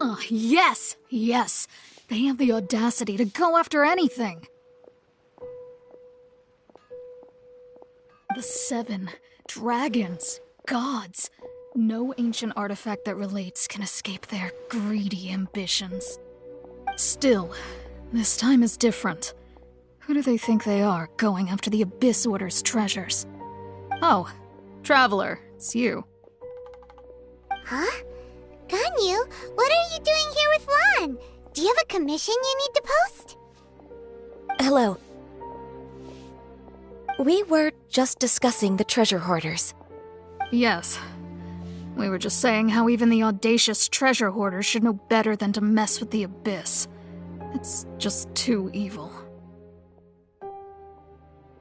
Oh, yes! Yes! They have the audacity to go after anything! The 7 dragons, gods. No ancient artifact that relates can escape their greedy ambitions. Still, this time is different. Who do they think they are, going after the Abyss Order's treasures? Oh, Traveler, it's you. Huh? Ganyu, what are you doing here with Lan? Do you have a commission you need to post? Hello. We were just discussing the treasure hoarders. Yes. We were just saying how even the audacious treasure hoarders should know better than to mess with the Abyss. It's just too evil.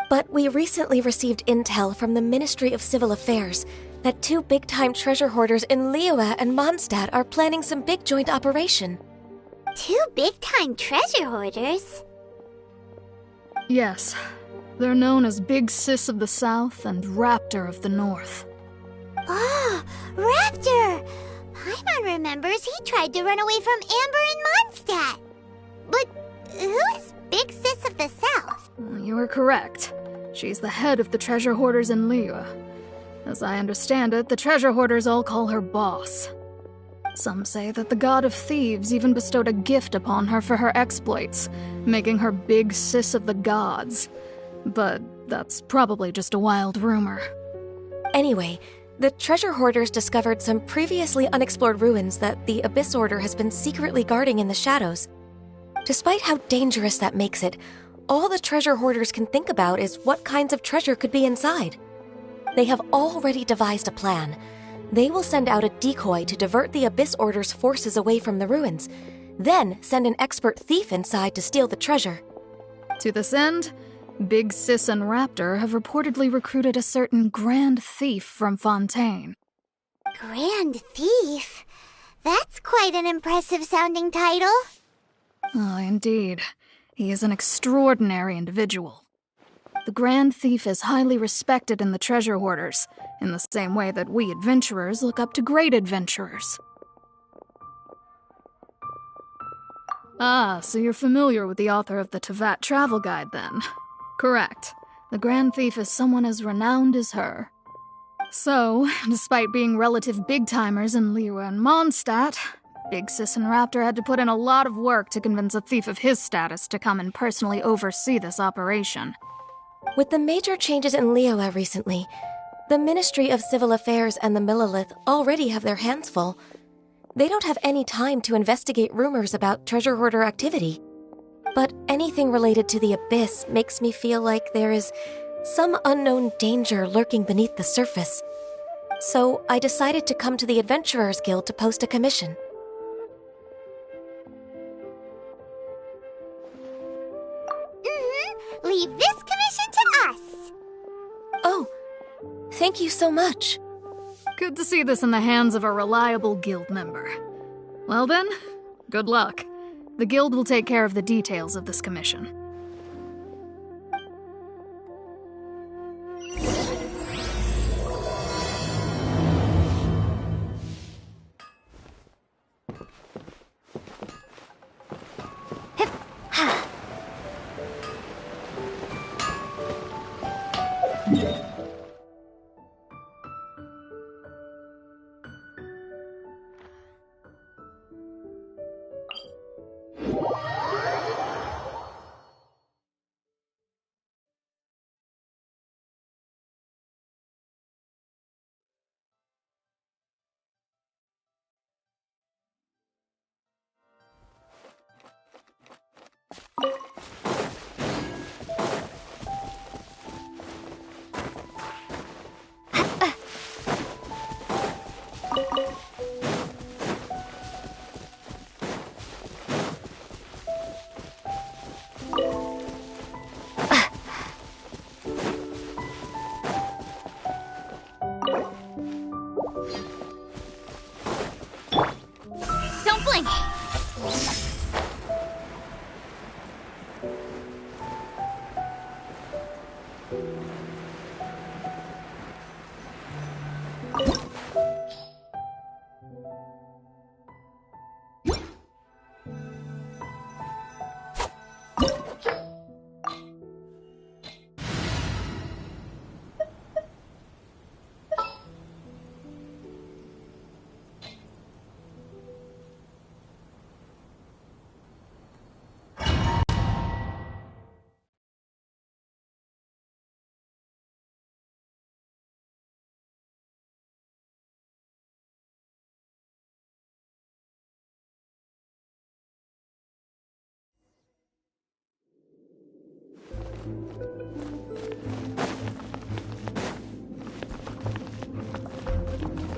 But we recently received intel from the Ministry of Civil Affairs that 2 big-time treasure hoarders in Liyue and Mondstadt are planning some big joint operation. 2 big-time treasure hoarders? Yes. They're known as Big Sis of the South and Raptor of the North. Oh, Raptor! Paimon remembers he tried to run away from Amber in Mondstadt. But who is Big Sis of the South? You are correct. She's the head of the treasure hoarders in Liyue. As I understand it, the treasure hoarders all call her boss. Some say that the god of thieves even bestowed a gift upon her for her exploits, making her Big Sis of the gods. But that's probably just a wild rumor. Anyway, the treasure hoarders discovered some previously unexplored ruins that the Abyss Order has been secretly guarding in the shadows. Despite how dangerous that makes it, all the treasure hoarders can think about is what kinds of treasure could be inside. They have already devised a plan. They will send out a decoy to divert the Abyss Order's forces away from the ruins, then send an expert thief inside to steal the treasure. To this end, Big Sis and Raptor have reportedly recruited a certain Grand Thief from Fontaine. Grand Thief? That's quite an impressive-sounding title. Oh, indeed. He is an extraordinary individual. The Grand Thief is highly respected in the treasure hoarders, in the same way that we adventurers look up to great adventurers. Ah, so you're familiar with the author of the Tevat Travel Guide, then? Correct. The Grand Thief is someone as renowned as her. So, despite being relative big-timers in Liyue and Mondstadt, Big Sis and Raptor had to put in a lot of work to convince a thief of his status to come and personally oversee this operation. With the major changes in Liyue recently, the Ministry of Civil Affairs and the Millelith already have their hands full. They don't have any time to investigate rumors about treasure hoarder activity. But anything related to the Abyss makes me feel like there is some unknown danger lurking beneath the surface. So I decided to come to the Adventurers Guild to post a commission. Leave this commission to us. Oh, thank you so much. Good to see this in the hands of a reliable guild member. Well then, good luck. The guild will take care of the details of this commission.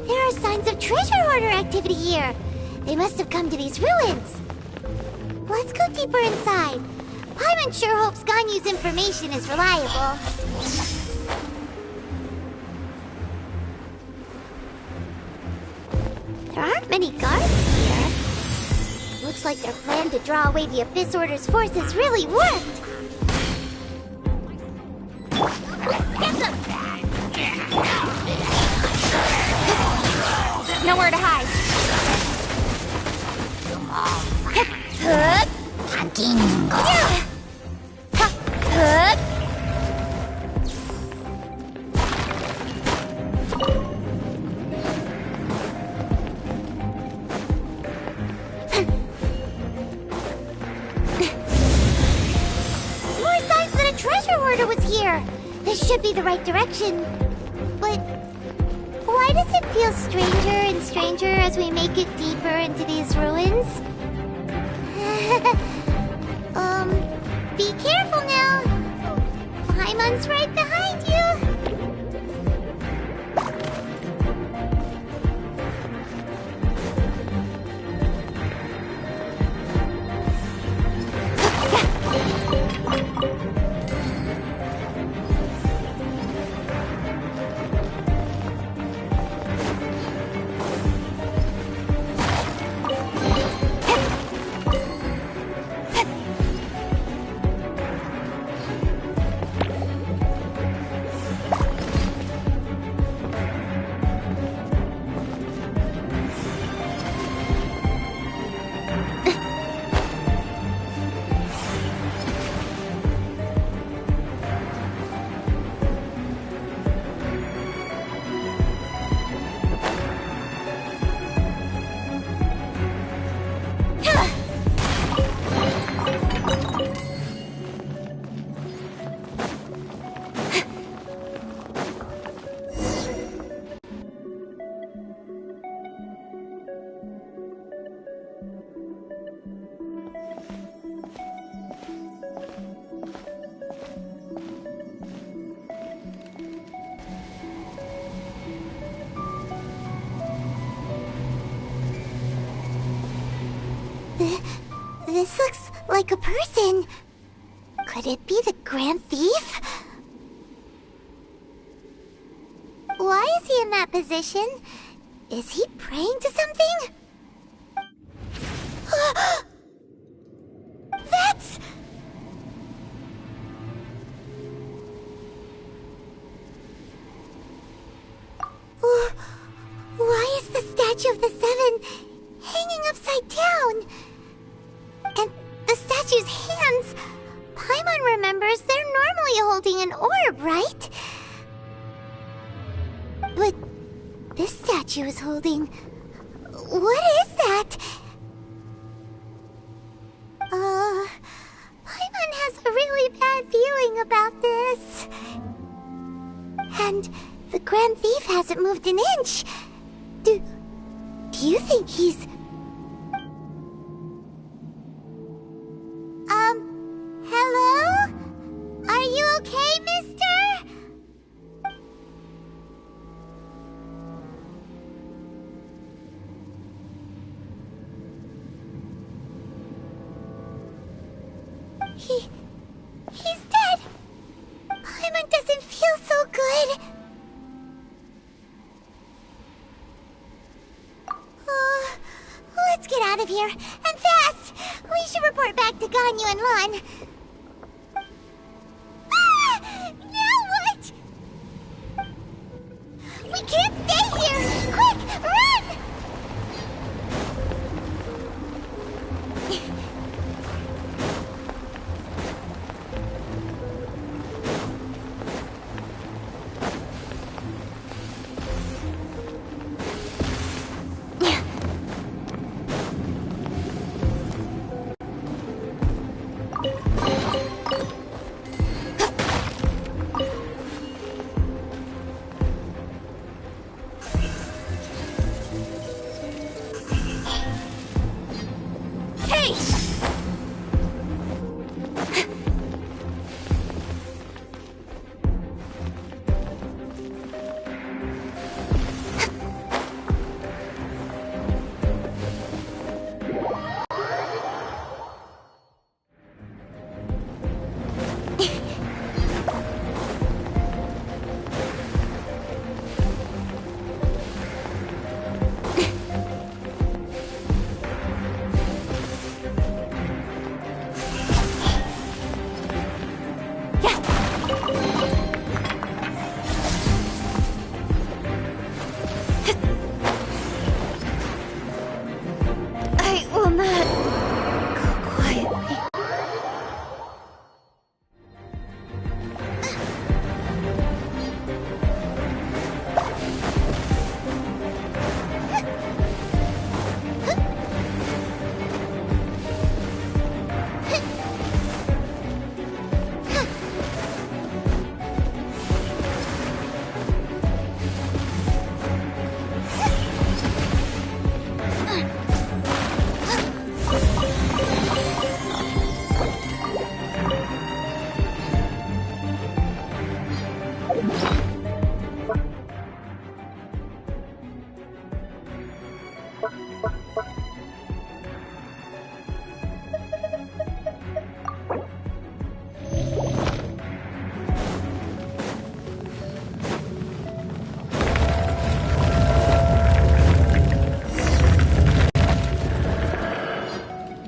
There are signs of treasure hoarder activity here. They must have come to these ruins. Let's go deeper inside. Paimon sure hopes Ganyu's information is reliable. There aren't many guards here. Looks like their plan to draw away the Abyss Order's forces really worked. Get them! Nowhere to hide. More signs that a treasure hoarder was here. This should be the right direction. But why does it feel stranger and stranger as we make it deeper into these ruins? Be careful now. Paimon's right behind you. This looks like a person. Could it be the Grand Thief? Why is he in that position? Is he praying to something? That's... Why is the statue of the Seven hanging upside down? And the statue's hands... Paimon remembers they're normally holding an orb, right? But this statue is holding... What is that? Paimon has a really bad feeling about this. And the Grand Thief hasn't moved an inch. Do you think he's... Hello? Are you okay, mister? He's dead. Paimon doesn't feel so good. Let's get out of here, and fast! We should report back to Ganyu and Lan. Now what? We can't stay here! Quick, run!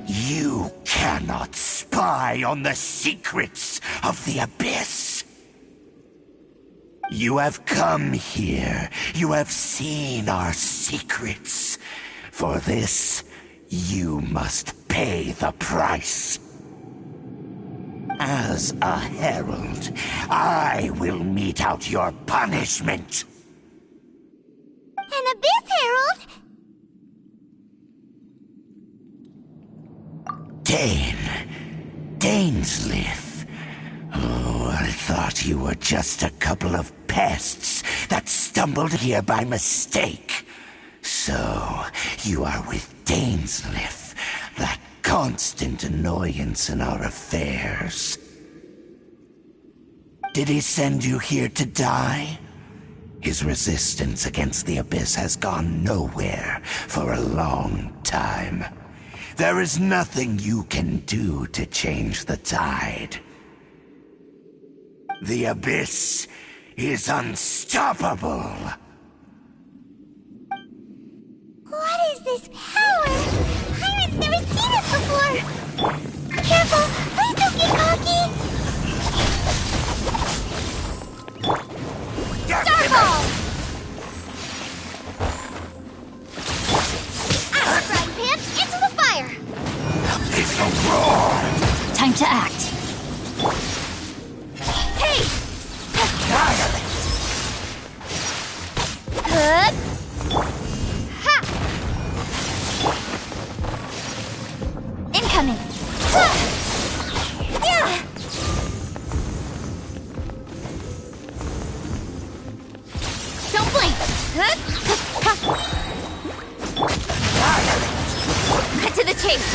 You cannot spy on the secrets of the Abyss. You have come here. You have seen our secrets. For this, you must pay the price. As a herald, I will mete out your punishment. An Abyss Herald? Dainsleif. Oh, I thought you were just a couple of pests that stumbled here by mistake. So, you are with Dainsleif, that constant annoyance in our affairs. Did he send you here to die? His resistance against the Abyss has gone nowhere for a long time. There is nothing you can do to change the tide. The Abyss is unstoppable. What is this power? Pirates never seen it before! Careful! Please don't get cocky! Starball! Out, frying pan! Into the fire! It's a roar! Time to act. Hey! Annihilate! Good! Ha! Incoming! Ha! Yeah! Don't blink! Good! Annihilate! Cut to the chase!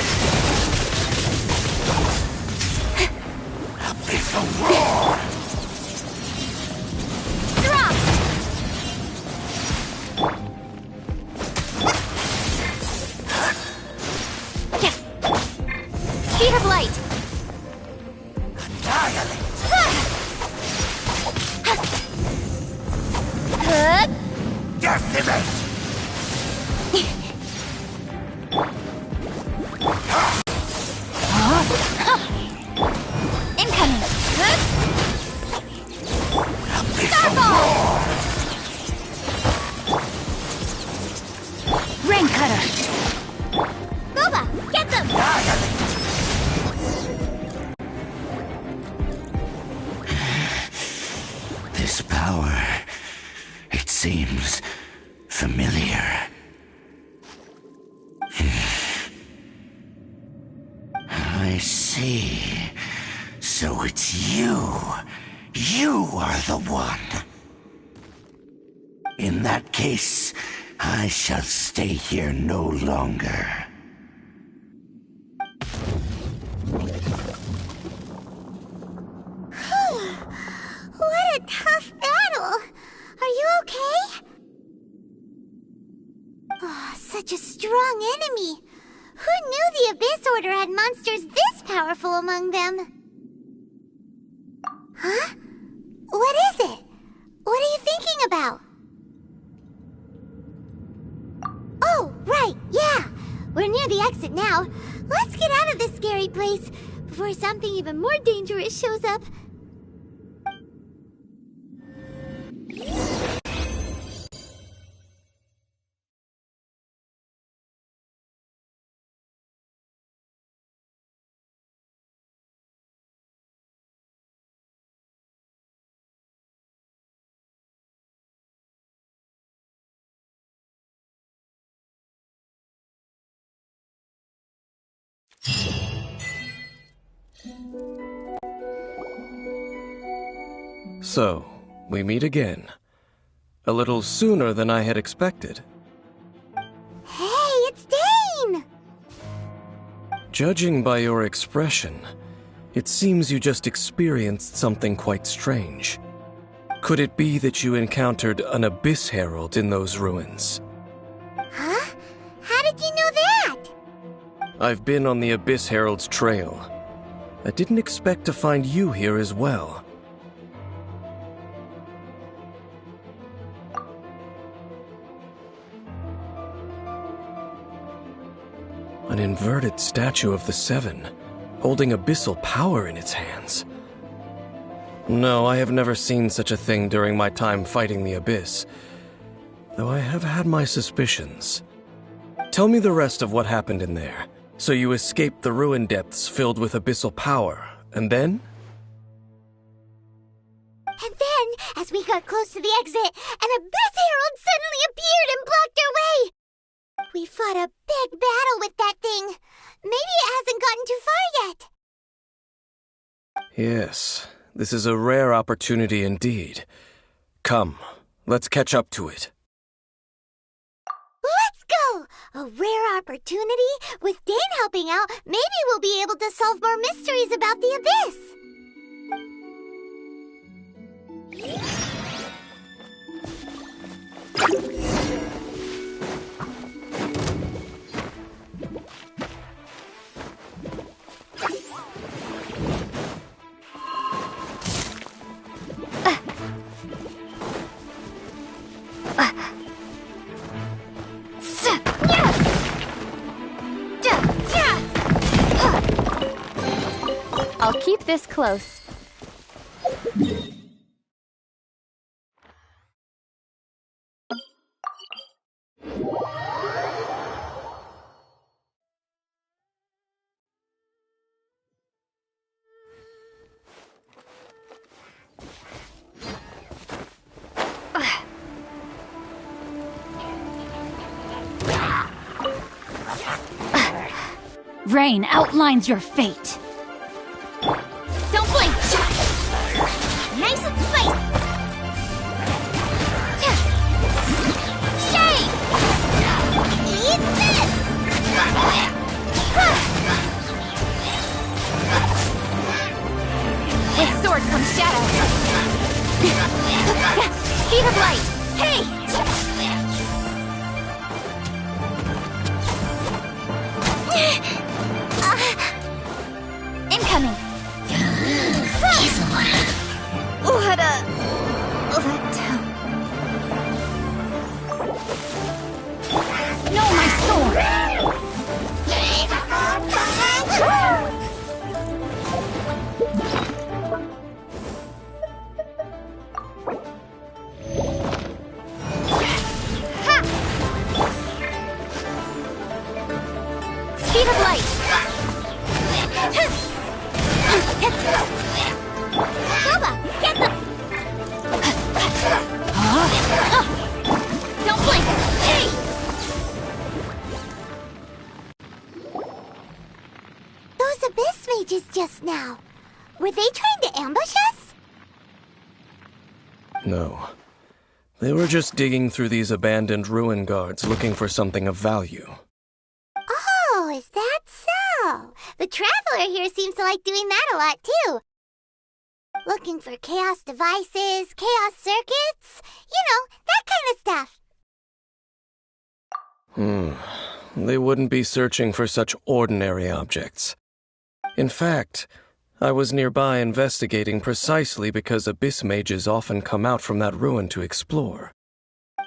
It's a roar! Drop! Yes! Speed of light! Annihilate! Good! Decimate! Incoming! Good! It's a Starball! roar! Rain Cutter. Boba! Get them! Annihilate! This power, it seems familiar. I see. So it's you. You are the one. In that case, I shall stay here no longer. What a tough battle! Are you okay? Oh, such a strong enemy! Who knew the Abyss Order had monsters this powerful among them? Huh? What is it? What are you thinking about? Oh, right, yeah! We're near the exit now. Let's get out of this scary place before something even more dangerous shows up. So, we meet again. A little sooner than I had expected. Hey, it's Dane! Judging by your expression, it seems you just experienced something quite strange. Could it be that you encountered an Abyss Herald in those ruins? Huh? How did you know that? I've been on the Abyss Herald's trail. I didn't expect to find you here as well. An inverted statue of the Seven, holding abyssal power in its hands. No, I have never seen such a thing during my time fighting the Abyss, though I have had my suspicions. Tell me the rest of what happened in there. So you escaped the ruin depths filled with abyssal power, and then? And then, as we got close to the exit, an Abyss Herald suddenly appeared and blocked our way! We fought a big battle with that thing. Maybe it hasn't gotten too far yet. Yes, this is a rare opportunity indeed. Come, let's catch up to it. Let's go! A rare opportunity? With Dane helping out, maybe we'll be able to solve more mysteries about the Abyss! I'll keep this close. Rain outlines your fate. Don't blink! Nice and spicy! Shame! Eat this! With sword comes shadow. Speed of light. Hey! Incoming. No, my sword! Speed of light! Bubba, get them! Don't blink! Hey! Those Abyss mages just now. Were they trying to ambush us? No. They were just digging through these abandoned ruin guards looking for something of value. Oh, is that so? The Traveler here seems to like doing that a lot, too. Looking for chaos devices, chaos circuits, that kind of stuff. They wouldn't be searching for such ordinary objects. In fact, I was nearby investigating precisely because Abyss mages often come out from that ruin to explore.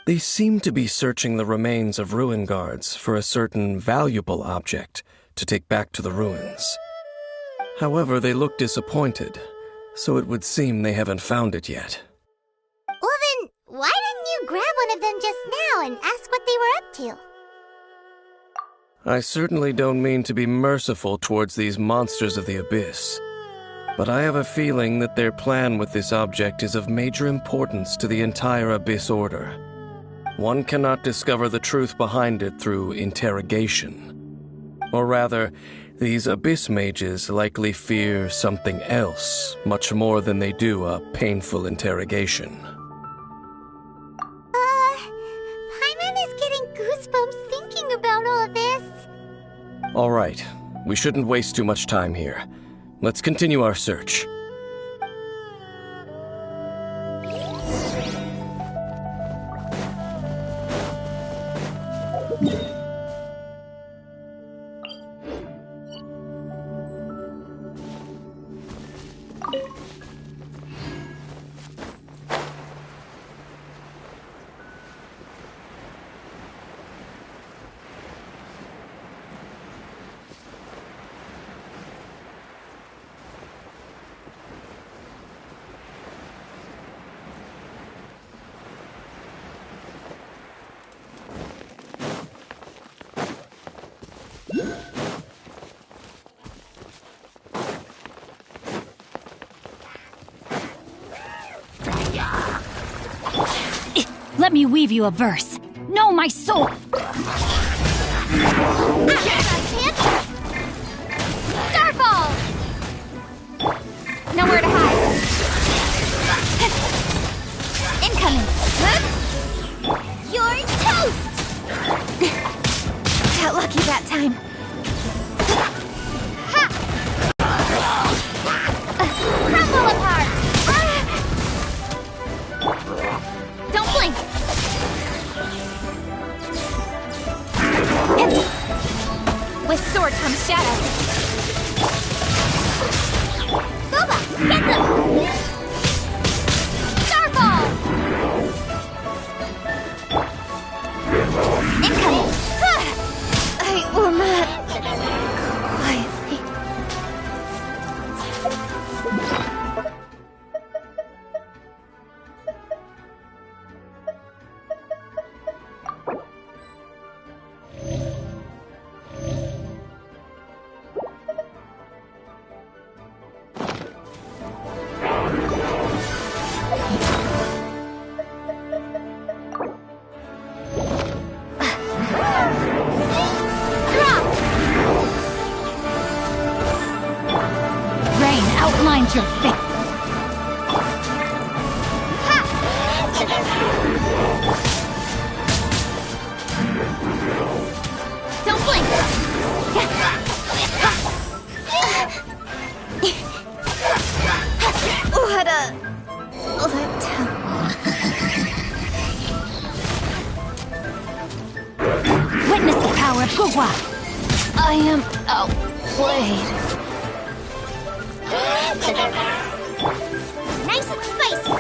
They seem to be searching the remains of ruin guards for a certain valuable object to take back to the ruins. However, they look disappointed, so it would seem they haven't found it yet. Well then, why didn't you grab one of them just now and ask what they were up to? I certainly don't mean to be merciful towards these monsters of the Abyss, but I have a feeling that their plan with this object is of major importance to the entire Abyss Order. One cannot discover the truth behind it through interrogation. Or rather, these Abyss mages likely fear something else much more than they do a painful interrogation. Paimon is getting goosebumps thinking about all this. All right, we shouldn't waste too much time here. Let's continue our search. Let me weave you a verse. Know my soul! Starfall! Nowhere to hide. Incoming. You're toast! Got lucky that time. Crumble apart! Don't blink. With sword comes shadow. Boba, get them! Starfall! Incoming. I will not. Quietly. Rain outlines your fate. Don't blink. What a letdown. Witness the power of Gugwa. I am outplayed. Nice and spicy!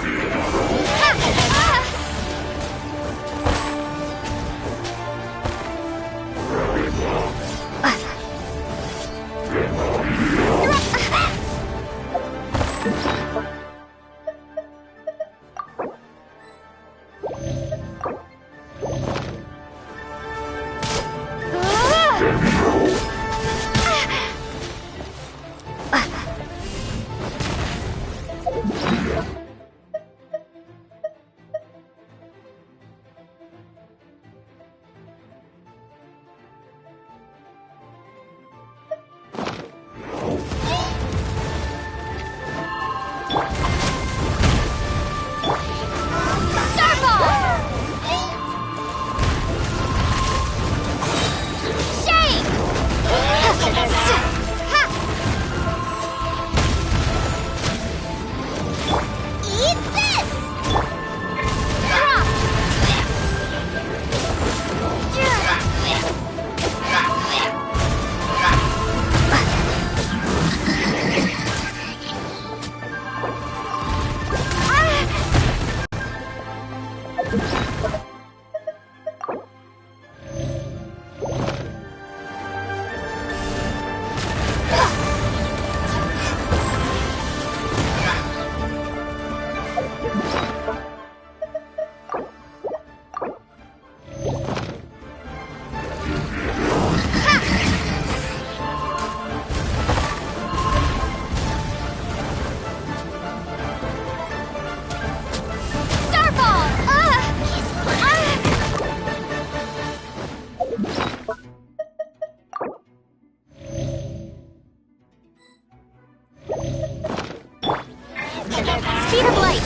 Speed of light.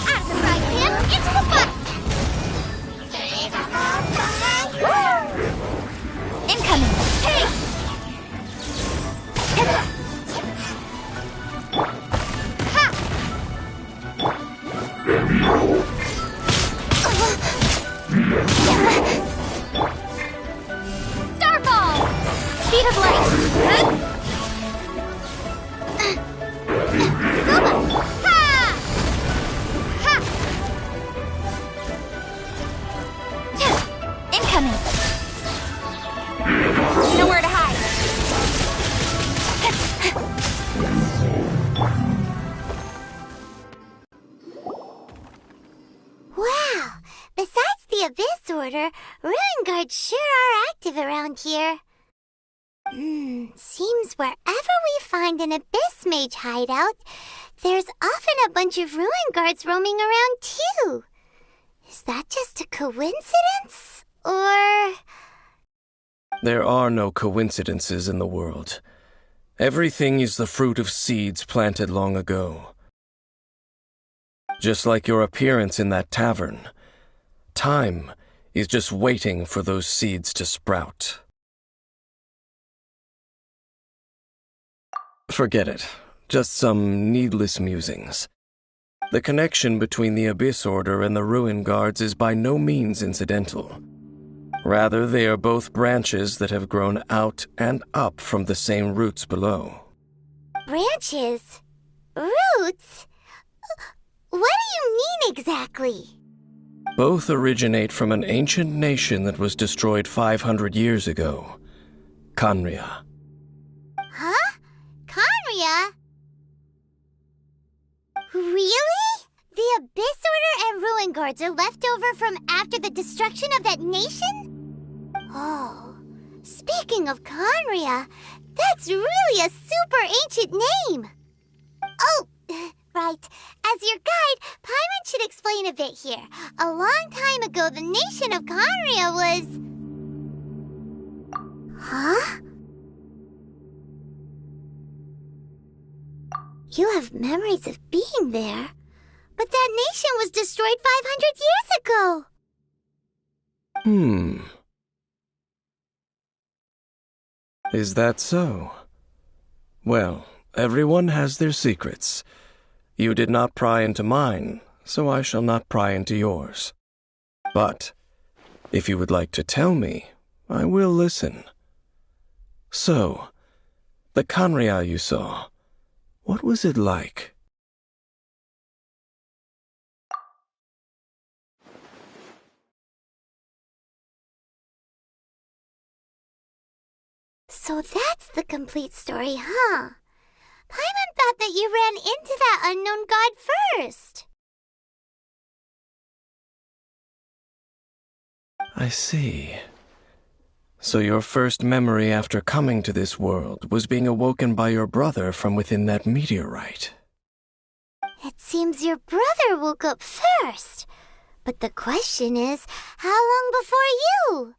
Out of the frying pan, into the fire. Incoming. Hey! Starfall! Speed of light. Incoming. Nowhere to hide. Wow! Besides the Abyss Order, Ruin Guards sure are active around here. Seems wherever we find an Abyss Mage hideout, there's often a bunch of ruin guards roaming around too. Is that just a coincidence? Or... There are no coincidences in the world. Everything is the fruit of seeds planted long ago. Just like your appearance in that tavern, time is just waiting for those seeds to sprout. Forget it. Just some needless musings. The connection between the Abyss Order and the Ruin Guards is by no means incidental. Rather, they are both branches that have grown out and up from the same roots below. Branches? Roots? What do you mean exactly? Both originate from an ancient nation that was destroyed 500 years ago, Khaenri'ah. Huh? Khaenri'ah? Really? The Abyss Order and Ruin Guards are left over from after the destruction of that nation? Oh, speaking of Khaenri'ah, that's really a super ancient name. Oh, right. As your guide, Paimon should explain a bit here. A long time ago, the nation of Khaenri'ah was... Huh? You have memories of being there. But that nation was destroyed 500 years ago. Is that so? Well, everyone has their secrets. You did not pry into mine, so I shall not pry into yours. But, if you would like to tell me, I will listen. So, the Khaenri'ah you saw, what was it like? So that's the complete story, huh? Paimon thought that you ran into that unknown god first. I see. So your first memory after coming to this world was being awoken by your brother from within that meteorite. It seems your brother woke up first. But the question is, how long before you?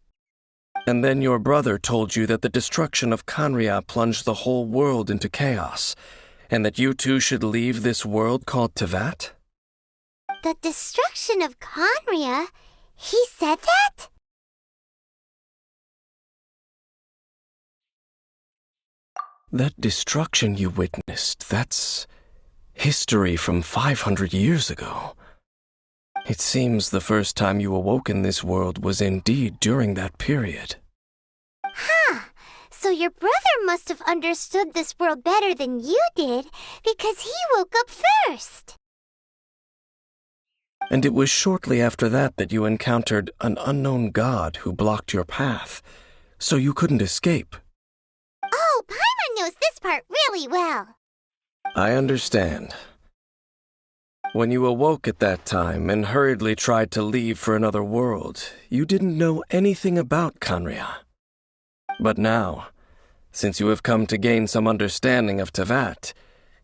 And then your brother told you that the destruction of Khaenri'ah plunged the whole world into chaos, and that you two should leave this world called Teyvat? The destruction of Khaenri'ah? He said that? That destruction you witnessed, that's history from 500 years ago. It seems the first time you awoke in this world was indeed during that period. Huh. So your brother must have understood this world better than you did, because he woke up first. And it was shortly after that you encountered an unknown god who blocked your path, so you couldn't escape. Oh, Paimon knows this part really well. I understand. When you awoke at that time and hurriedly tried to leave for another world, you didn't know anything about Khaenri'ah. But now, since you have come to gain some understanding of Teyvat,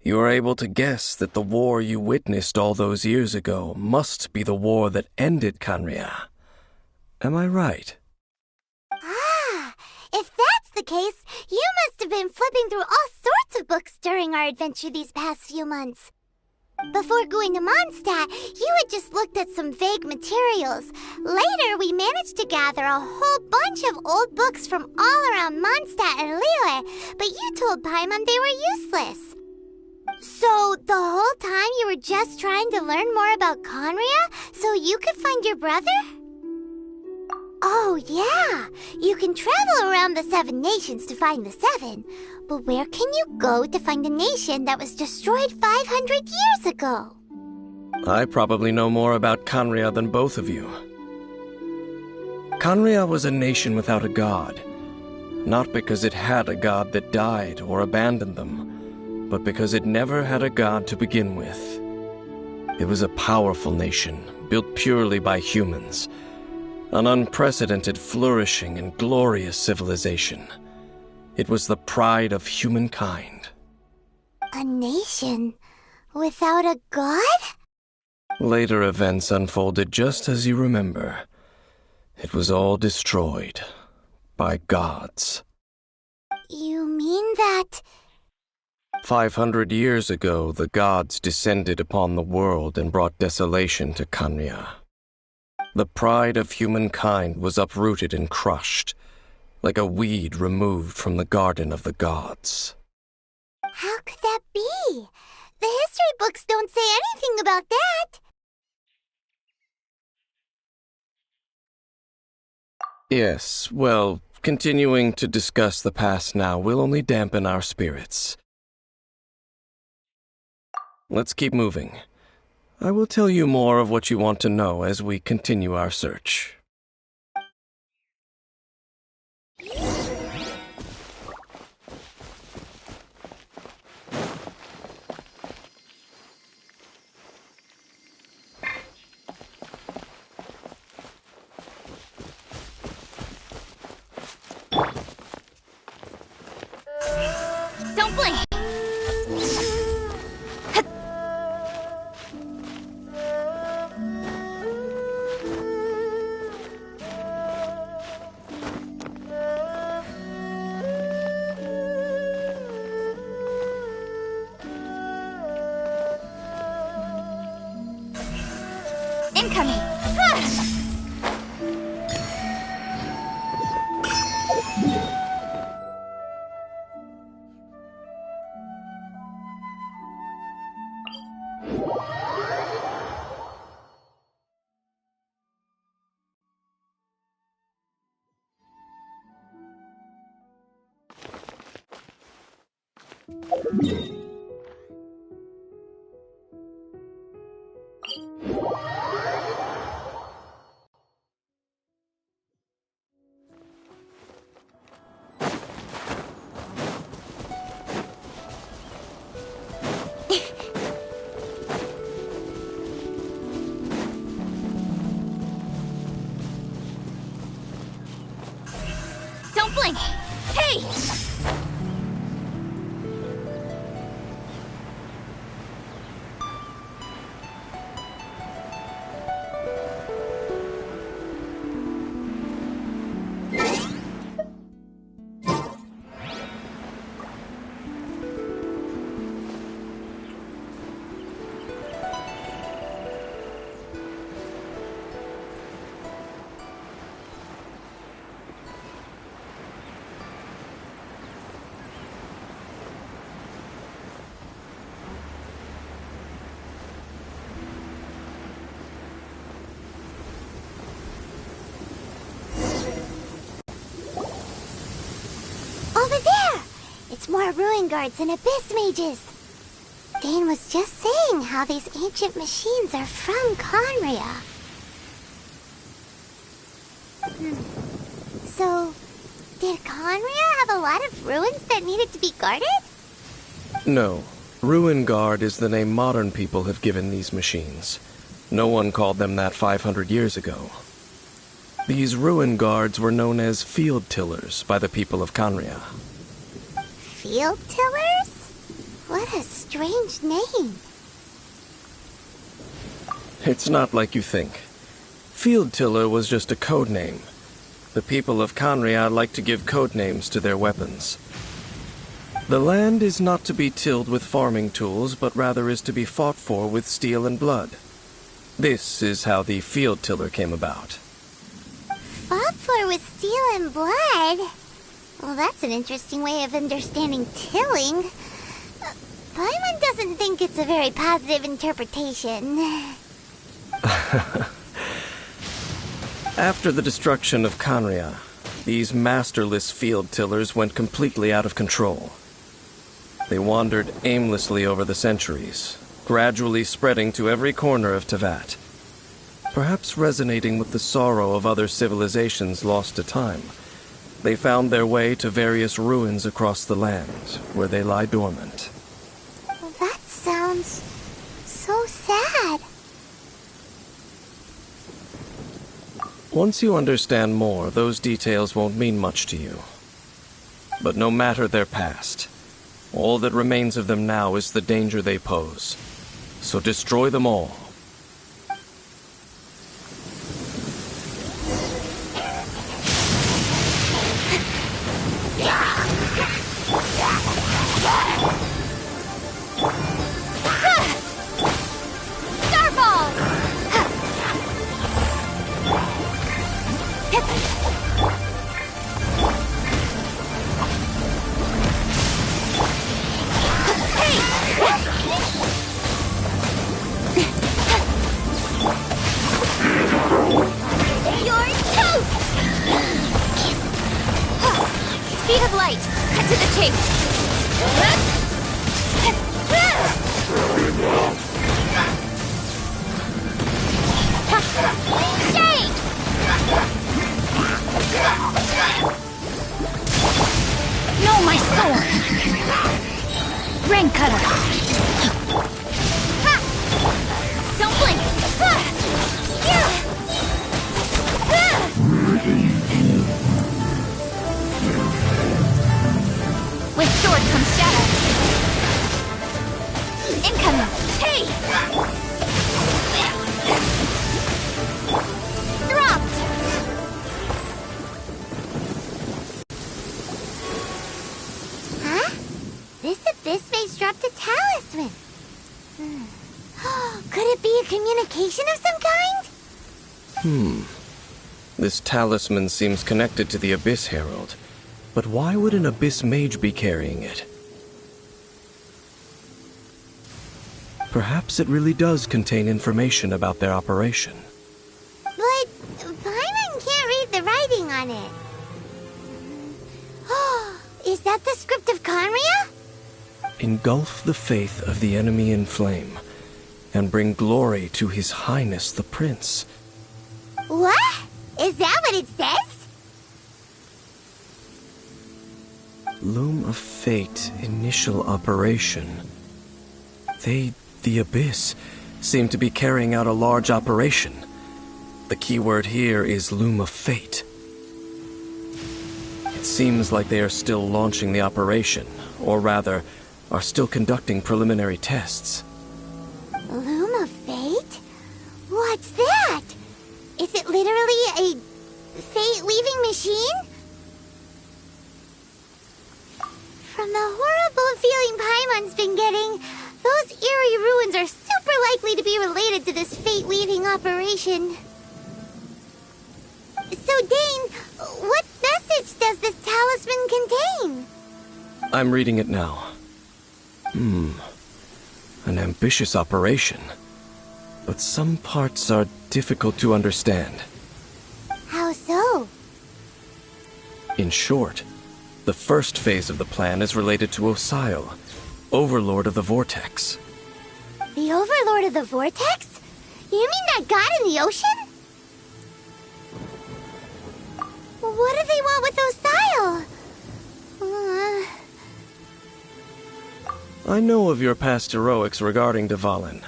you are able to guess that the war you witnessed all those years ago must be the war that ended Khaenri'ah. Am I right? Ah, if that's the case, you must have been flipping through all sorts of books during our adventure these past few months. Before going to Mondstadt, you had just looked at some vague materials. Later, we managed to gather a whole bunch of old books from all around Mondstadt and Liyue, but you told Paimon they were useless. So, the whole time you were just trying to learn more about Khaenri'ah so you could find your brother? Oh, yeah. You can travel around the 7 nations to find the 7. But where can you go to find a nation that was destroyed 500 years ago? I probably know more about Khaenri'ah than both of you. Khaenri'ah was a nation without a god. Not because it had a god that died or abandoned them, but because it never had a god to begin with. It was a powerful nation, built purely by humans. An unprecedented, flourishing, and glorious civilization. It was the pride of humankind. A nation without a god? Later events unfolded just as you remember. It was all destroyed by gods. You mean that... 500 years ago, the gods descended upon the world and brought desolation to Kanya. The pride of humankind was uprooted and crushed, like a weed removed from the garden of the gods. How could that be? The history books don't say anything about that. Yes, well, continuing to discuss the past now will only dampen our spirits. Let's keep moving. I will tell you more of what you want to know as we continue our search. Don't blink! Incoming! Don't blink! Hey! Over there! It's more ruin guards and abyss mages. Dane was just saying how these ancient machines are from Conria. So, did Conria have a lot of ruins that needed to be guarded? No. Ruin Guard is the name modern people have given these machines. No one called them that 500 years ago. These ruin guards were known as field tillers by the people of Conria. Field tillers? What a strange name. It's not like you think. Field tiller was just a code name. The people of Conria like to give code names to their weapons. The land is not to be tilled with farming tools, but rather is to be fought for with steel and blood. This is how the field tiller came about. Fought for with steel and blood? Well, that's an interesting way of understanding tilling. Paimon doesn't think it's a very positive interpretation. After the destruction of Conria, these masterless field tillers went completely out of control. They wandered aimlessly over the centuries, gradually spreading to every corner of Teyvat. Perhaps resonating with the sorrow of other civilizations lost to time, they found their way to various ruins across the land, where they lie dormant. Well, that sounds so sad. Once you understand more, those details won't mean much to you. But no matter their past, all that remains of them now is the danger they pose. So destroy them all. This talisman seems connected to the Abyss Herald. But why would an Abyss Mage be carrying it? Perhaps it really does contain information about their operation. But Paimon can't read the writing on it. Is that the script of Conria? Engulf the faith of the enemy in flame, and bring glory to His Highness the Prince. What? Is that what it says? Loom of Fate, initial operation. They, the Abyss, seem to be carrying out a large operation. The keyword here is Loom of Fate. It seems like they are still launching the operation, or rather, are still conducting preliminary tests. Loom of Fate? What's that? Is it literally a fate-weaving machine? From the horrible feeling Paimon's been getting, those eerie ruins are super likely to be related to this fate-weaving operation. So, Dane, what message does this talisman contain? I'm reading it now. An ambitious operation. But some parts are difficult to understand. How so? In short, the first phase of the plan is related to Osile, Overlord of the Vortex. The Overlord of the Vortex? You mean that god in the ocean? What do they want with Osile? I know of your past heroics regarding Dvalin.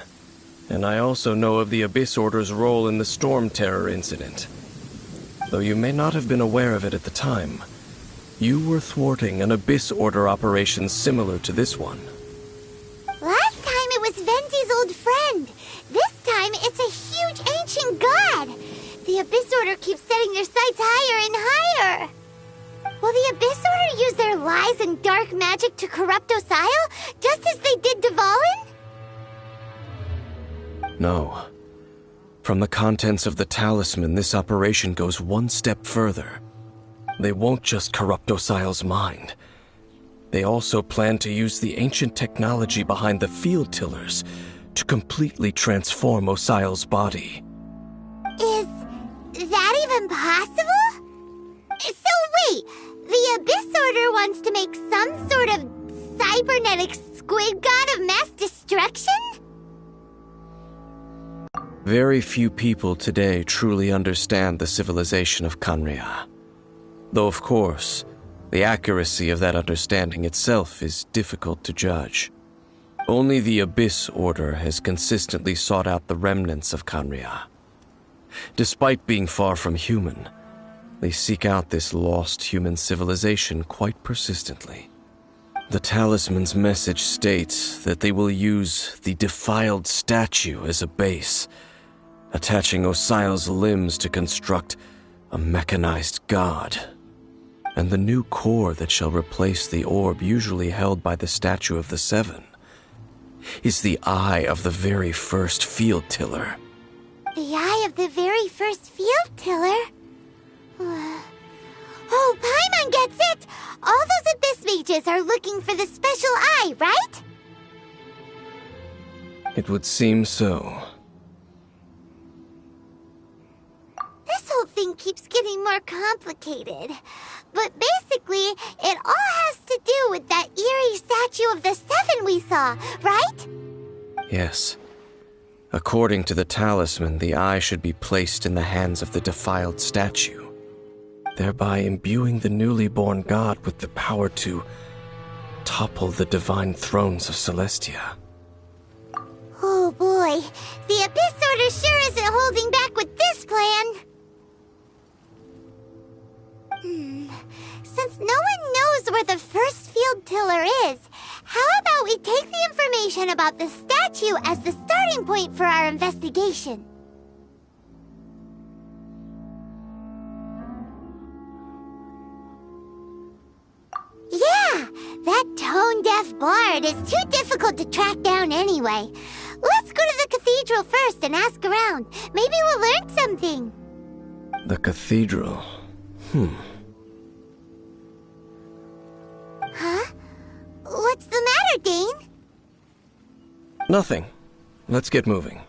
And I also know of the Abyss Order's role in the Storm Terror incident. Though you may not have been aware of it at the time, you were thwarting an Abyss Order operation similar to this one. Last time it was Venti's old friend. This time it's a huge ancient god. The Abyss Order keeps setting their sights higher and higher. Will the Abyss Order use their lies and dark magic to corrupt Osile, just as they did Dvalin? No. From the contents of the talisman, this operation goes one step further. They won't just corrupt Osile's mind. They also plan to use the ancient technology behind the field tillers to completely transform Osile's body. Is that even possible? So wait, the Abyss Order wants to make some sort of cybernetic squid god of mass destruction? Very few people today truly understand the civilization of Conria. Though, of course, the accuracy of that understanding itself is difficult to judge. Only the Abyss Order has consistently sought out the remnants of Conria. Despite being far from human, They seek out this lost human civilization quite persistently. The talisman's message states that they will use the defiled statue as a base, attaching Osial's limbs to construct a mechanized god. And the new core that shall replace the orb usually held by the Statue of the Seven is the eye of the very first field tiller. The eye of the very first field tiller? Oh, Paimon gets it! All those Abyss mages are looking for the special eye, right? It would seem so. This whole thing keeps getting more complicated. But basically, it all has to do with that eerie Statue of the Seven we saw, right? Yes. According to the talisman, the eye should be placed in the hands of the defiled statue, thereby imbuing the newly born god with the power to topple the divine thrones of Celestia. Oh boy, the Abyss Order sure isn't holding back with this plan. Since no one knows where the first field tiller is, how about we take the information about the statue as the starting point for our investigation? Yeah, that tone-deaf bard is too difficult to track down anyway. Let's go to the cathedral first and ask around. Maybe we'll learn something. The cathedral. Huh? What's the matter, Dane? Nothing. Let's get moving.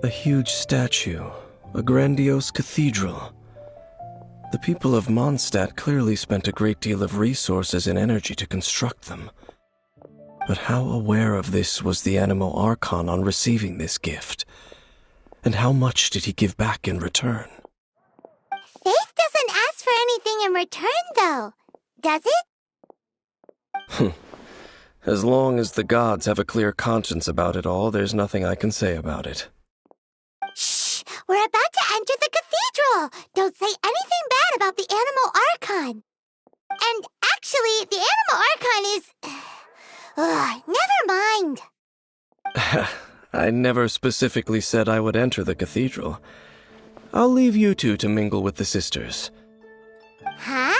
A huge statue, a grandiose cathedral. The people of Mondstadt clearly spent a great deal of resources and energy to construct them. But how aware of this was the Anemo Archon on receiving this gift? And how much did he give back in return? Faith doesn't ask for anything in return, though. Does it? As long as the gods have a clear conscience about it all, there's nothing I can say about it. Shh! We're about to enter the cathedral! Don't say anything bad about the Anemo Archon. And actually, the Anemo Archon is... never mind. I never specifically said I would enter the cathedral. I'll leave you two to mingle with the sisters. Huh?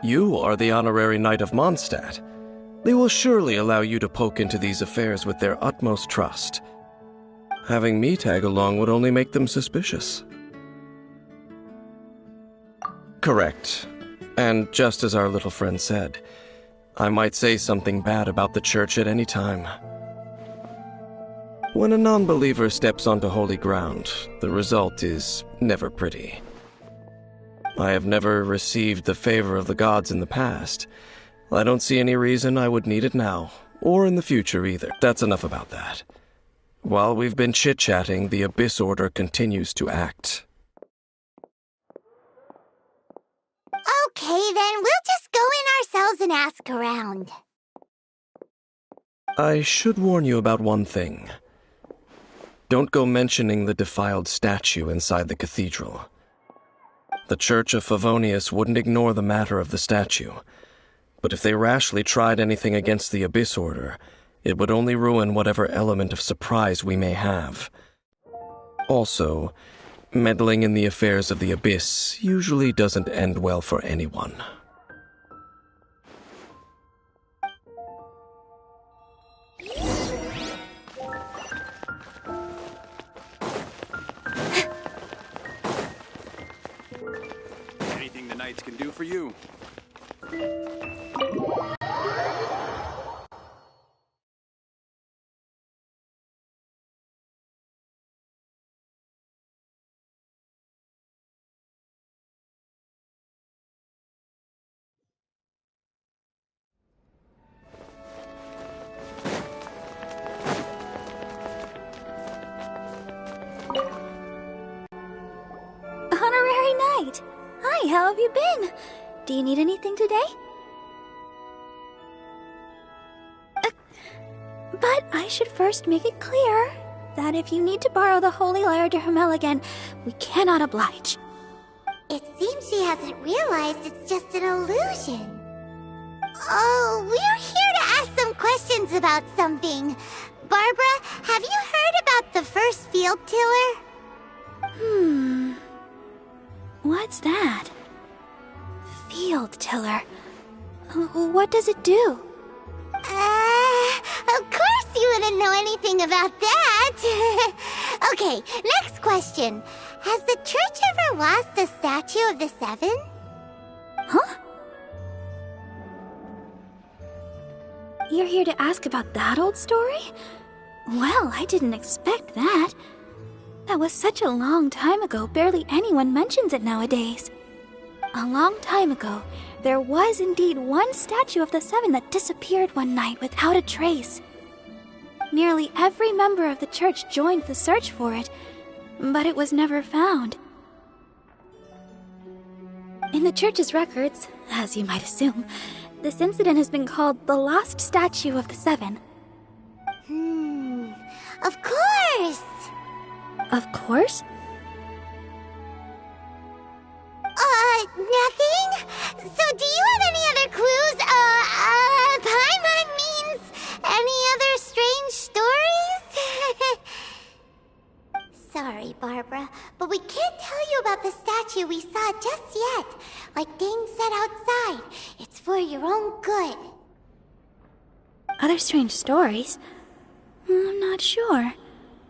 You are the honorary knight of Mondstadt. They will surely allow you to poke into these affairs with their utmost trust. Having me tag along would only make them suspicious. Correct. And just as our little friend said, I might say something bad about the church at any time. When a non-believer steps onto holy ground, the result is never pretty. I have never received the favor of the gods in the past. I don't see any reason I would need it now, or in the future either. That's enough about that. While we've been chit-chatting, the Abyss Order continues to act. Okay, then we'll just go in ourselves and ask around. I should warn you about one thing. Don't go mentioning the defiled statue inside the cathedral. The Church of Favonius wouldn't ignore the matter of the statue, But if they rashly tried anything against the Abyss Order, it would only ruin whatever element of surprise we may have. Also, meddling in the affairs of the Abyss usually doesn't end well for anyone. Anything the Knights can do for you. Honorary Knight! Hi, how have you been? Do you need anything today? But I should first make it clear that if you need to borrow the Holy Lyre to Hermel again, we cannot oblige. It seems she hasn't realized it's just an illusion. Oh, we're here to ask some questions about something. Barbara, have you heard about the first field tiller? What's that? Field tiller. What does it do? Of course you wouldn't know anything about that. Okay, next question. Has the church ever lost a statue of the Seven? Huh? You're here to ask about that old story? Well, I didn't expect that. That was such a long time ago, barely anyone mentions it nowadays. A long time ago, there was indeed one statue of the Seven that disappeared one night without a trace. Nearly every member of the church joined the search for it, but it was never found. In the church's records, as you might assume, this incident has been called the Lost Statue of the Seven. Of course! Of course? Nothing? So do you have any other clues? Paimon means any other strange stories? Sorry, Barbara, but we can't tell you about the statue we saw just yet. Like Dane said outside, it's for your own good. Other strange stories? I'm not sure.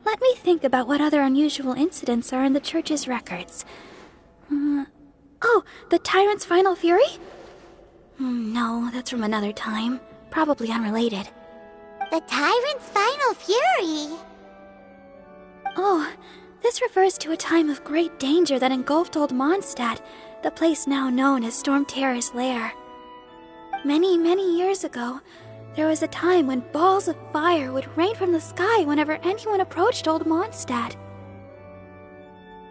Let me think about what other unusual incidents are in the church's records. Oh, the Tyrant's Final Fury? No, that's from another time. Probably unrelated. The Tyrant's Final Fury? Oh, this refers to a time of great danger that engulfed Old Mondstadt, the place now known as Storm Terror's lair. Many, many years ago, there was a time when balls of fire would rain from the sky whenever anyone approached Old Mondstadt.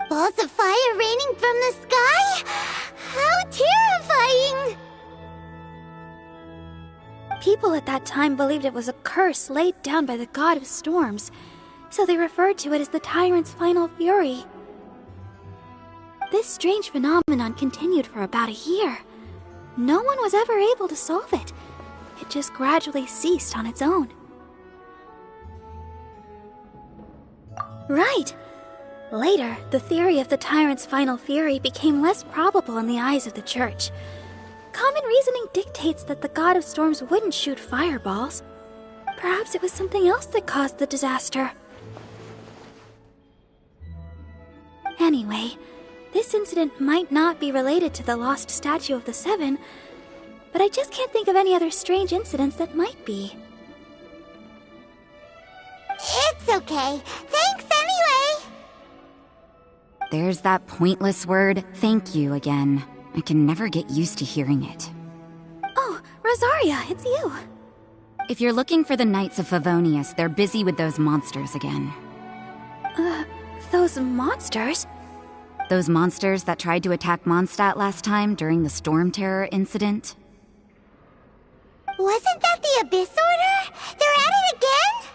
Balls of fire raining from the sky? How terrifying! People at that time believed it was a curse laid down by the god of storms, so they referred to it as the Tyrant's Final Fury. This strange phenomenon continued for about a year. No one was ever able to solve it. It just gradually ceased on its own. Right! Later, the theory of the Tyrant's Final Fury became less probable in the eyes of the church. Common reasoning dictates that the god of storms wouldn't shoot fireballs. Perhaps it was something else that caused the disaster. Anyway, this incident might not be related to the lost statue of the Seven, but I just can't think of any other strange incidents that might be. It's okay. Thanks anyway! There's that pointless word, thank you, again. I can never get used to hearing it. Oh, Rosaria, it's you. If you're looking for the Knights of Favonius, they're busy with those monsters again. Those monsters? Those monsters that tried to attack Mondstadt last time during the Storm Terror incident? Wasn't that the Abyss Order? They're at it again?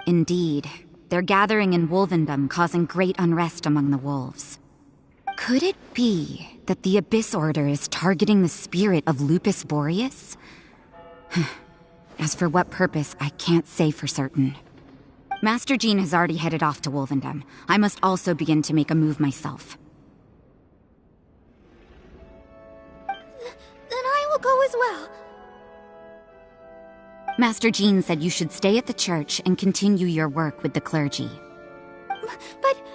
Indeed. They're gathering in Wolvendom, causing great unrest among the wolves. Could it be that the Abyss Order is targeting the spirit of Lupus Boreas? As for what purpose, I can't say for certain. Master Jean has already headed off to Wolvendom. I must also begin to make a move myself. Then I will go as well. Master Jean said you should stay at the church and continue your work with the clergy. But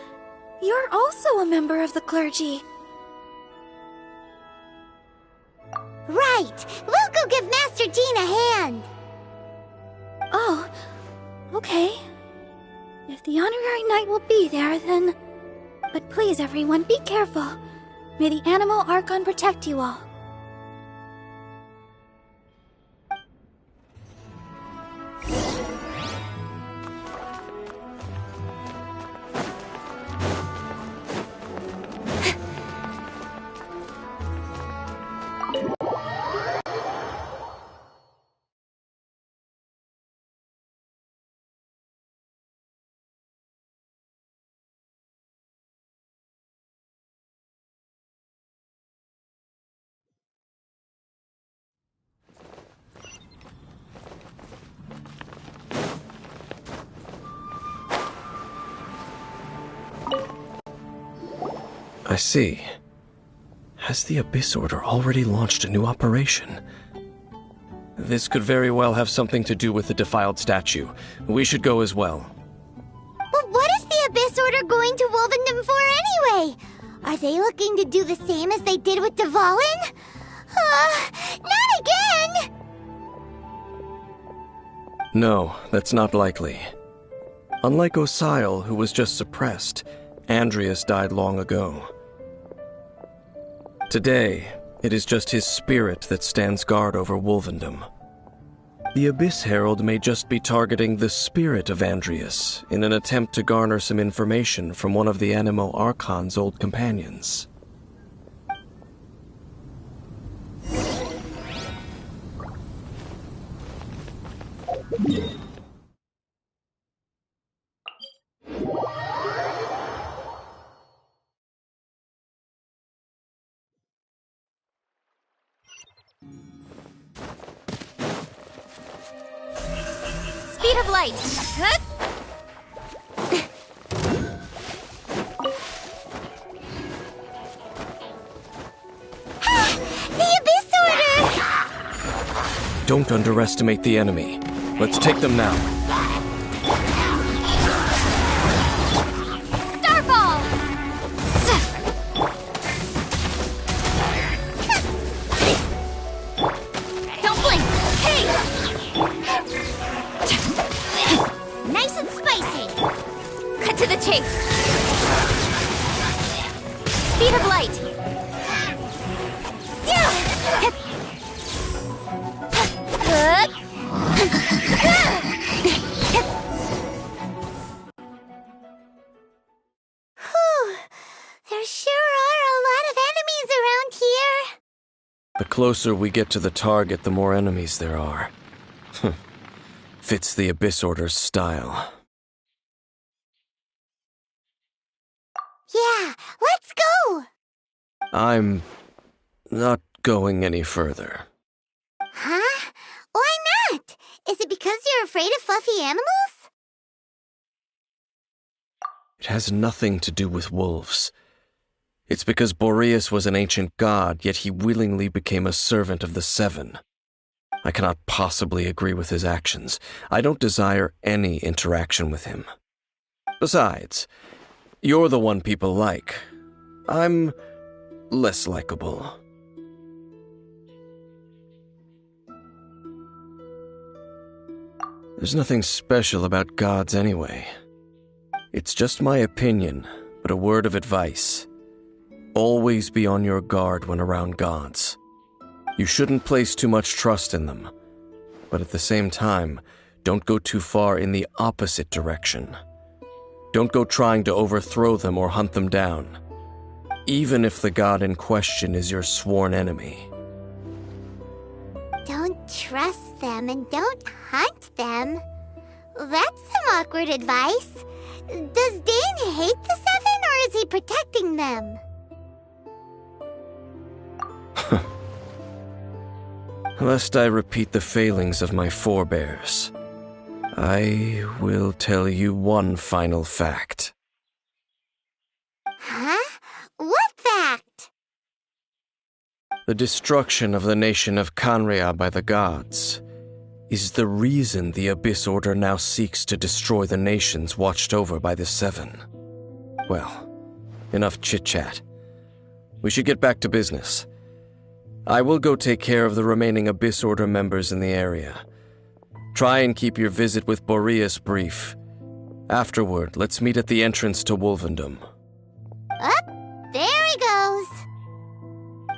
you're also a member of the clergy. Right! We'll go give Master Jean a hand! Oh, okay. If the honorary knight will be there, then... But please, everyone, be careful. May the Animal Archon protect you all. I see. Has the Abyss Order already launched a new operation? This could very well have something to do with the defiled statue. We should go as well. But what is the Abyss Order going to Wolvendom for anyway? Are they looking to do the same as they did with Dvalin? Not again! No, that's not likely. Unlike Osile, who was just suppressed, Andreas died long ago. Today, it is just his spirit that stands guard over Wolvendom. The Abyss Herald may just be targeting the spirit of Andreas in an attempt to garner some information from one of the Animo Archon's old companions. Speed of light. Huh? The Abyss Order! Don't underestimate the enemy. Let's take them now. Starfall! Don't blink! Hey! Nice and spicy! Cut to the chase! Speed of light! There sure are a lot of enemies around here. The closer we get to the target, the more enemies there are. Fits the Abyss Order's style. Yeah, let's go! I'm not going any further. Huh? Why not? Is it because you're afraid of fluffy animals? It has nothing to do with wolves. It's because Boreas was an ancient god, yet he willingly became a servant of the Seven. I cannot possibly agree with his actions. I don't desire any interaction with him. Besides, you're the one people like. I'm less likable. There's nothing special about gods anyway. It's just my opinion, but a word of advice. Always be on your guard when around gods. You shouldn't place too much trust in them, but at the same time, don't go too far in the opposite direction. Don't go trying to overthrow them or hunt them down, even if the god in question is your sworn enemy. Don't trust them and don't hunt them. That's some awkward advice. Does Dane hate the Seven, or is he protecting them? Lest I repeat the failings of my forebears, I will tell you one final fact. Huh? What fact? The destruction of the nation of Kanria by the gods is the reason the Abyss Order now seeks to destroy the nations watched over by the Seven. Well, enough chit-chat. We should get back to business. I will go take care of the remaining Abyss Order members in the area. Try and keep your visit with Boreas brief. Afterward, let's meet at the entrance to Wolvendom. Up, there he goes.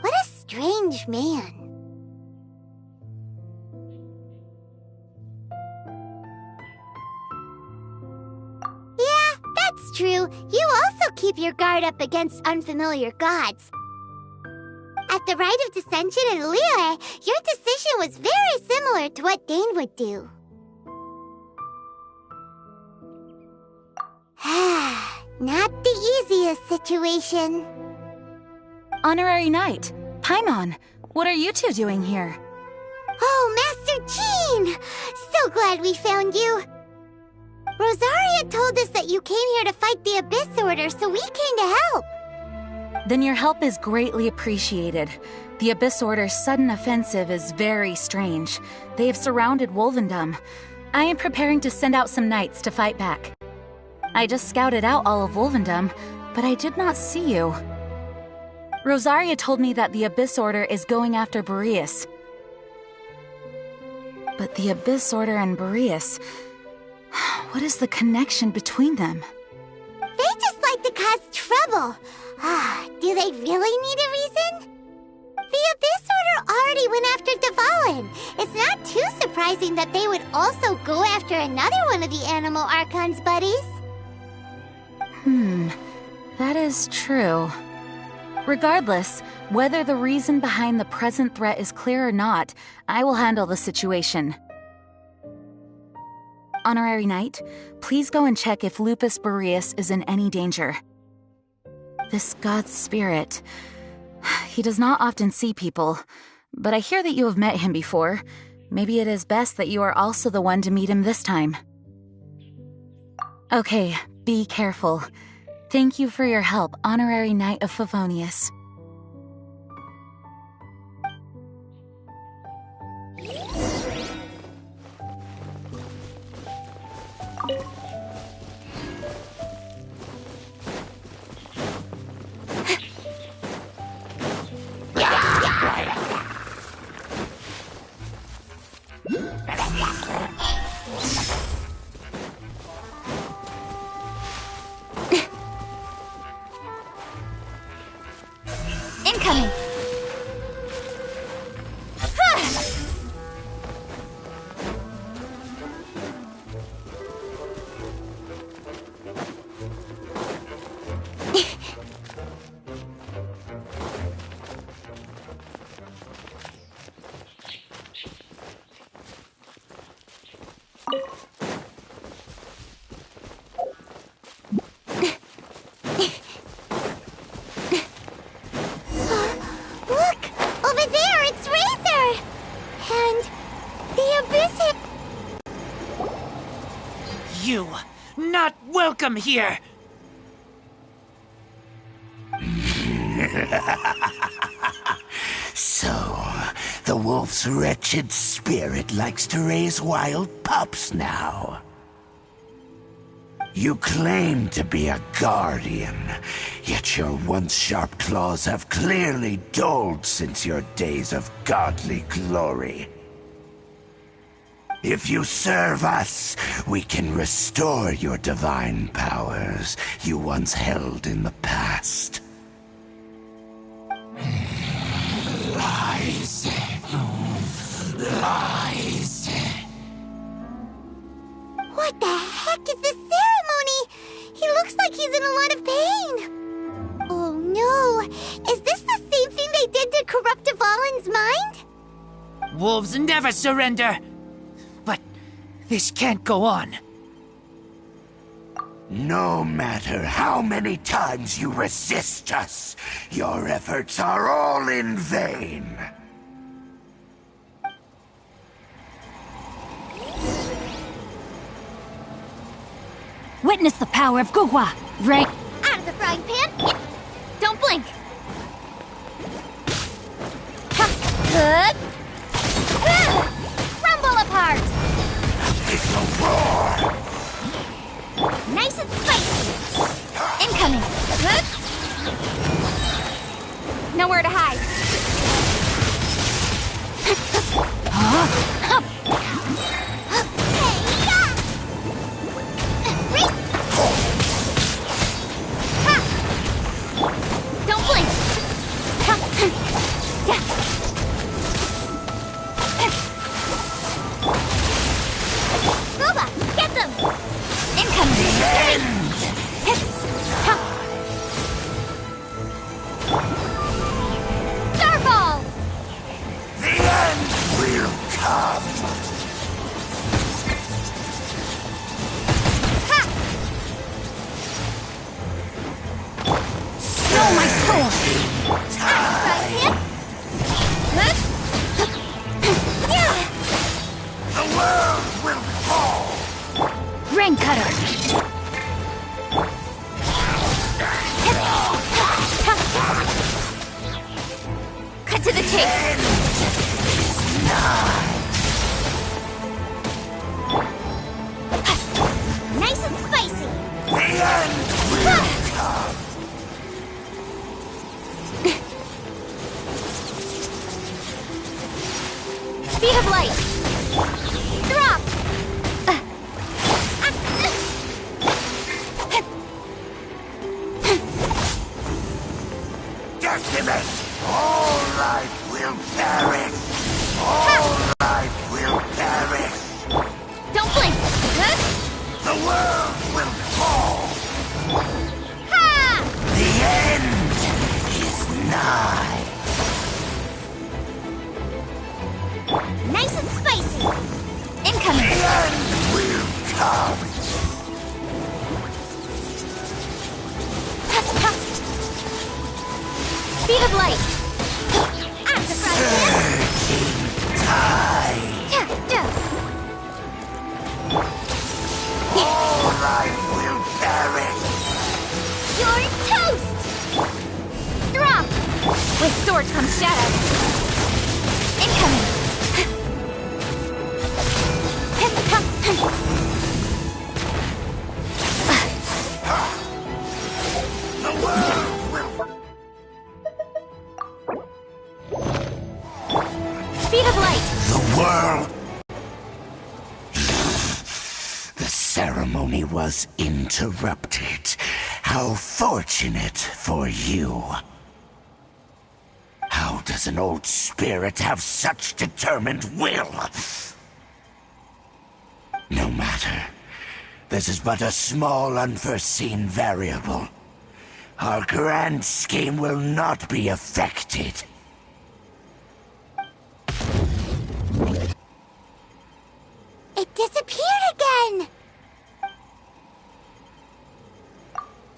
What a strange man. Yeah, that's true. You also keep your guard up against unfamiliar gods. At the Rite of Dissension in Liyue, your decision was very similar to what Dane would do. Not the easiest situation. Honorary Knight, Paimon, what are you two doing here? Oh, Master Jean! So glad we found you. Rosaria told us that you came here to fight the Abyss Order, so we came to help. Then your help is greatly appreciated. The Abyss Order's sudden offensive is very strange. They have surrounded Wolvendom. I am preparing to send out some knights to fight back. I just scouted out all of Wolvendom, but I did not see you. Rosaria told me that the Abyss Order is going after Boreas. But the Abyss Order and Boreas... what is the connection between them? They just like to cause trouble. Do they really need a reason? The Abyss Order already went after Dvalin. It's not too surprising that they would also go after another one of the Animal Archon's buddies. That is true. Regardless, whether the reason behind the present threat is clear or not, I will handle the situation. Honorary Knight, please go and check if Lupus Boreas is in any danger. This god's spirit... he does not often see people, but I hear that you have met him before. Maybe it is best that you are also the one to meet him this time. Okay, be careful. Thank you for your help, Honorary Knight of Favonius. Incoming! You, not welcome here! So, the wolf's wretched spirit likes to raise wild pups now. You claim to be a guardian, yet your once sharp claws have clearly dulled since your days of godly glory. If you serve us, we can restore your divine powers you once held in the past. Lies. Lies. What the heck is this ceremony? He looks like he's in a lot of pain. Oh no, is this the same thing they did to corrupt Dvalin's mind? Wolves never surrender! But this can't go on. No matter how many times you resist us, your efforts are all in vain. Witness the power of Guhua! Right? Out of the frying pan! Don't blink! Good! Crumble apart! It's a roar! Nice and spicy! Incoming! Good! Nowhere to hide! Don't blink! Booba, get them! Incoming! Starball! The end will come! Throw my sword! The world will fall! Rain cutter! Cut to the chase! Nice and spicy! The end will come! Speed of light! Drop! Decimate! All life will perish! All life will perish! Don't blink! The world will fall! Ha! The end is nigh! Nice and spicy! The Incoming! end will come! Speed of light! Out of the frying pan! All life will perish! You're toast! Drop! With sword comes shadow! Incoming! The world will... Speed of light! The world... The ceremony was interrupted. How fortunate for you. How does an old spirit have such determined will? No matter. This is but a small unforeseen variable. Our grand scheme will not be affected. It disappeared again!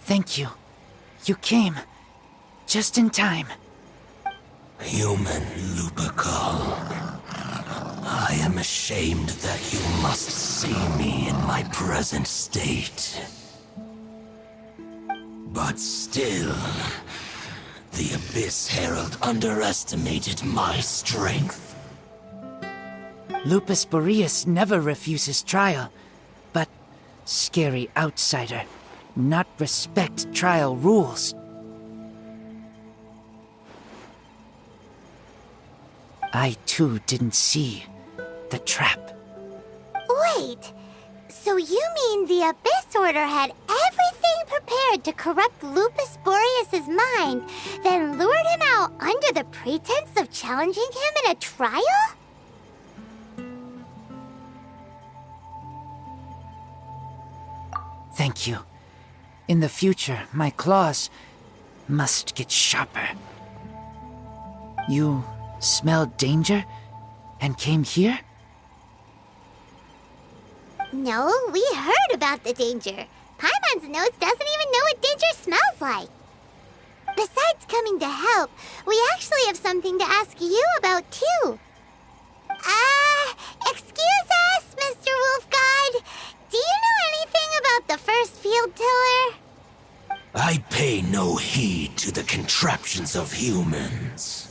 Thank you. You came. Just in time. Human Lupercal. I am ashamed that you must see me in my present state. But still, the Abyss Herald underestimated my strength. Lupus Boreas never refuses trial, but scary outsider, not respect trial rules. I too didn't see the trap. Wait, so you mean the Abyss Order had everything prepared to corrupt Lupus Boreas' mind, then lured him out under the pretense of challenging him in a trial? Thank you. In the future, my claws must get sharper. You smelled danger and came here? No, we heard about the danger. Paimon's nose doesn't even know what danger smells like. Besides coming to help, we actually have something to ask you about, too. Excuse us, Mr. Wolf God. Do you know anything about the first field tiller? I pay no heed to the contraptions of humans.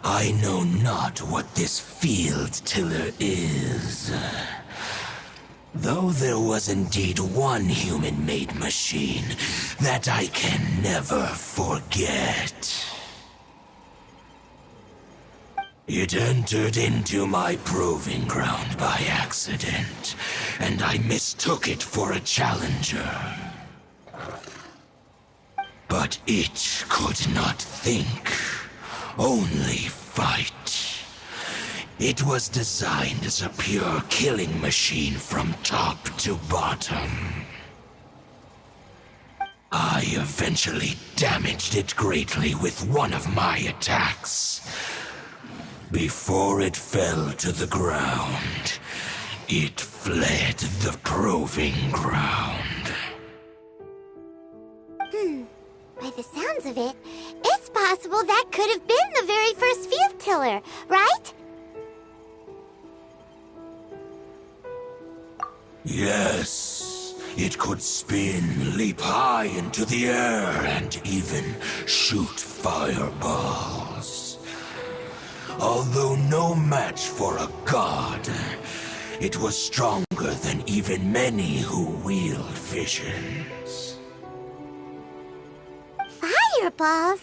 I know not what this field tiller is. Though there was indeed one human-made machine that I can never forget. It entered into my proving ground by accident, and I mistook it for a challenger. But it could not think, only fight. It was designed as a pure killing machine from top to bottom. I eventually damaged it greatly with one of my attacks. Before it fell to the ground, it fled the proving ground. By the sounds of it, it's possible that could have been the very first field tiller, right? Yes, it could spin, leap high into the air, and even shoot fireballs. Although no match for a god, it was stronger than even many who wield visions. Fireballs?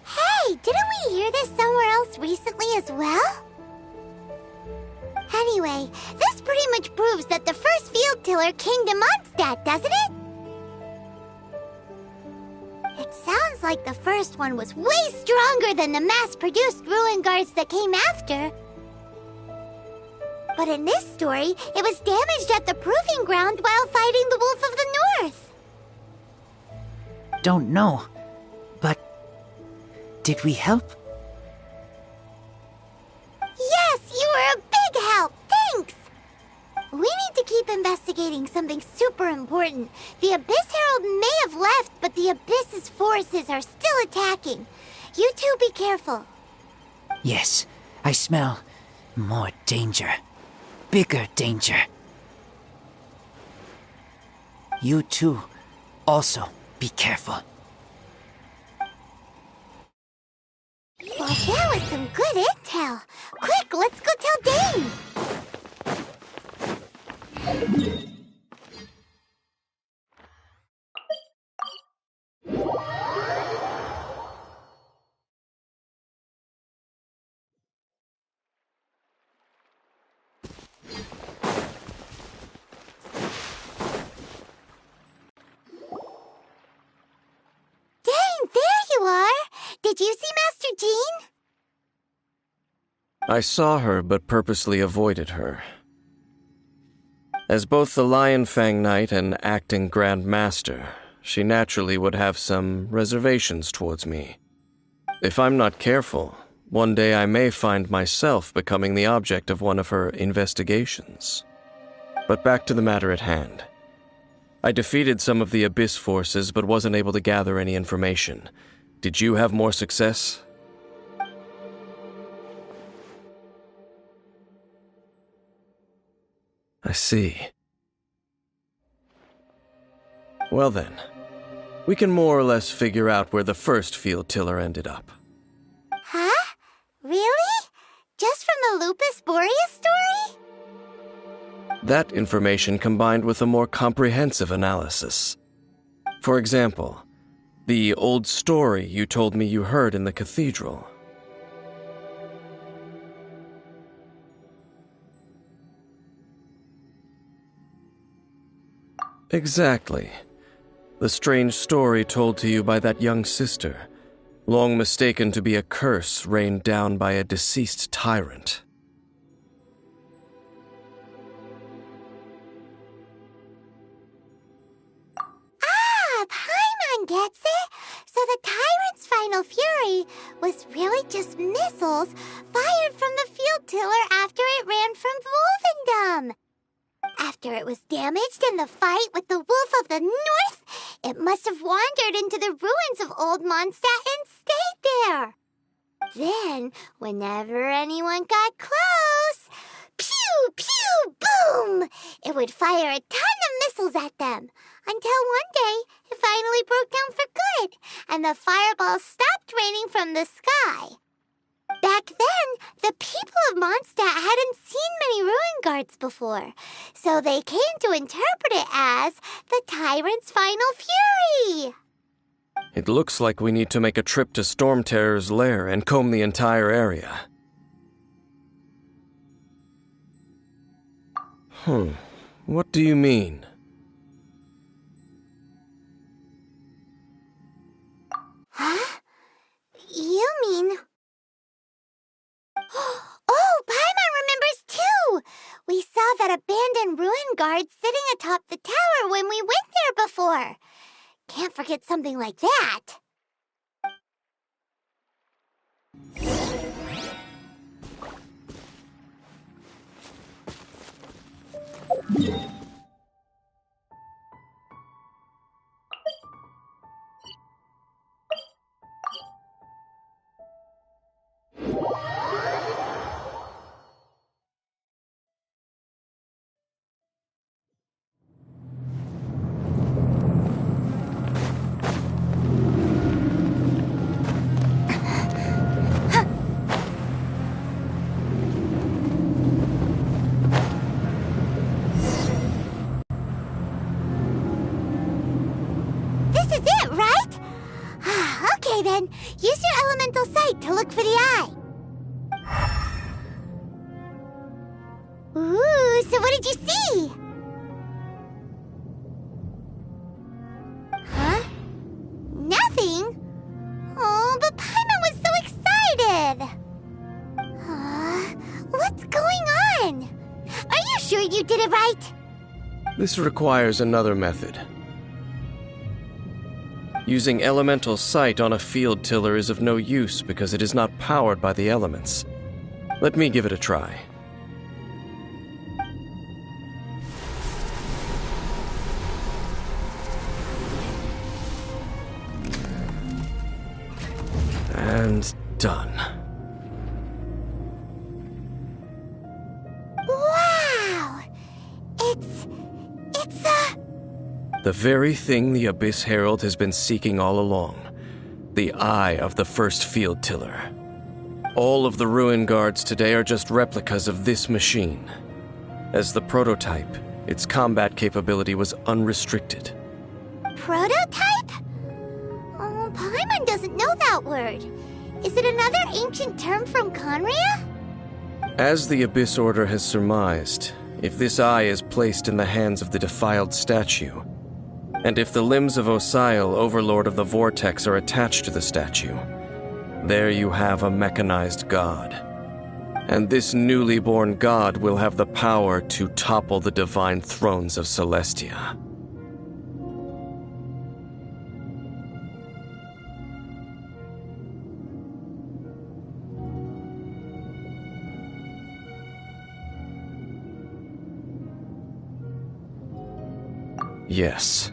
Hey, didn't we hear this somewhere else recently as well? Anyway, this pretty much proves that the first field tiller came to Mondstadt, doesn't it? It sounds like the first one was way stronger than the mass-produced ruin guards that came after. But in this story, it was damaged at the proving ground while fighting the Wolf of the North. Don't know, but did we help? Yes, you were a big help. Thanks. We need to keep investigating something super important. The Abyss Herald may have left, but the Abyss's forces are still attacking. You two be careful. Yes, I smell more danger. Bigger danger. You too, also be careful. Well, that was some good intel. Quick, let's go tell Dane. Dane, there you are. Did you see Master Jean? I saw her, but purposely avoided her. As both the Lion Fang Knight and acting Grand Master, she naturally would have some reservations towards me. If I'm not careful, one day I may find myself becoming the object of one of her investigations. But back to the matter at hand. I defeated some of the Abyss forces, but wasn't able to gather any information. Did you have more success? I see. Well then, we can more or less figure out where the first field tiller ended up. Huh? Really? Just from the Lupus Boreas story? That information combined with a more comprehensive analysis. For example, the old story you told me you heard in the cathedral. Exactly. The strange story told to you by that young sister, long mistaken to be a curse rained down by a deceased tyrant. Ah, Paimon gets it. So the tyrant's final fury was really just missiles fired from the field tiller after it ran from Wolvendom. After it was damaged in the fight with the Wolf of the North, it must have wandered into the ruins of Old Mondstadt and stayed there. Then, whenever anyone got close, pew, pew, boom! It would fire a ton of missiles at them, until one day it finally broke down for good, and the fireballs stopped raining from the sky. Back then, the people of Mondstadt hadn't seen many ruin guards before, so they came to interpret it as the tyrant's final fury. It looks like we need to make a trip to Storm Terror's lair and comb the entire area. What do you mean? Huh? You mean... Oh, Paimon remembers too! We saw that abandoned ruin guard sitting atop the tower when we went there before. Can't forget something like that. Then, use your elemental sight to look for the eye. Ooh, so what did you see? Huh? Nothing? Oh, but Paimon was so excited! What's going on? Are you sure you did it right? This requires another method. Using elemental sight on a field tiller is of no use because it is not powered by the elements. Let me give it a try. And done. Wow! It's the very thing the Abyss Herald has been seeking all along. The eye of the first field tiller. All of the ruin guards today are just replicas of this machine. As the prototype, its combat capability was unrestricted. Prototype? Oh, Paimon doesn't know that word. Is it another ancient term from Conria? As the Abyss Order has surmised, if this eye is placed in the hands of the defiled statue, and if the limbs of Osial, Overlord of the Vortex, are attached to the statue, there you have a mechanized god. And this newly born god will have the power to topple the divine thrones of Celestia. Yes.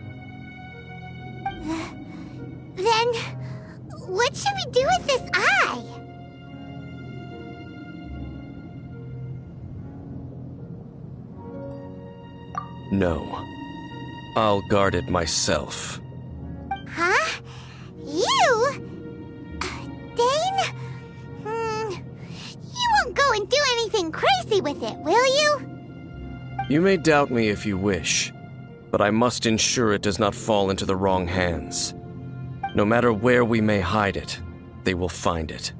Then, what should we do with this eye? No. I'll guard it myself. Huh? You? Dane? You won't go and do anything crazy with it, will you? You may doubt me if you wish, but I must ensure it does not fall into the wrong hands. No matter where we may hide it, they will find it.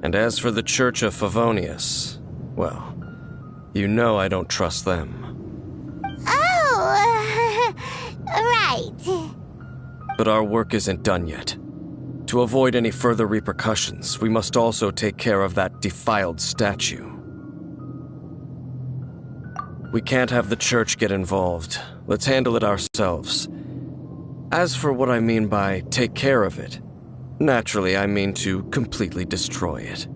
And as for the Church of Favonius, well, you know I don't trust them. Oh, right. But our work isn't done yet. To avoid any further repercussions, we must also take care of that defiled statue. We can't have the church get involved. Let's handle it ourselves. As for what I mean by take care of it, naturally I mean to completely destroy it.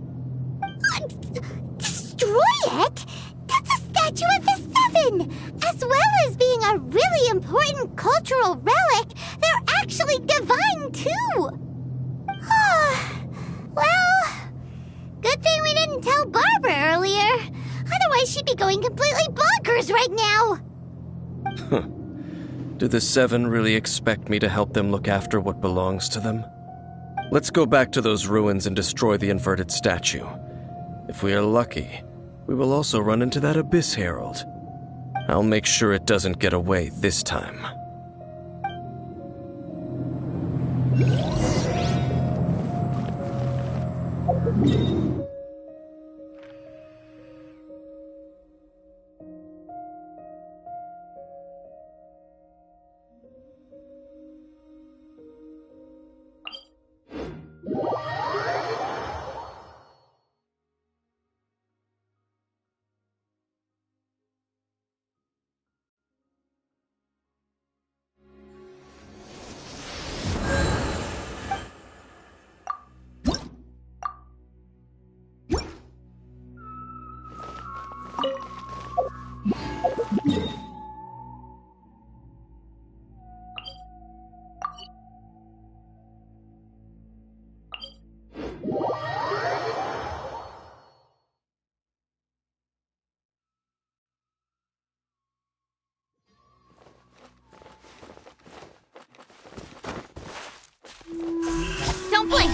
Destroy it? That's a statue of the Seven! As well as being a really important cultural relic, they're actually divine too! Well, good thing we didn't tell Barbara earlier. Otherwise she'd be going completely bonkers right now! Do the Seven really expect me to help them look after what belongs to them? Let's go back to those ruins and destroy the inverted statue. If we are lucky, we will also run into that Abyss Herald. I'll make sure it doesn't get away this time. Don't blink!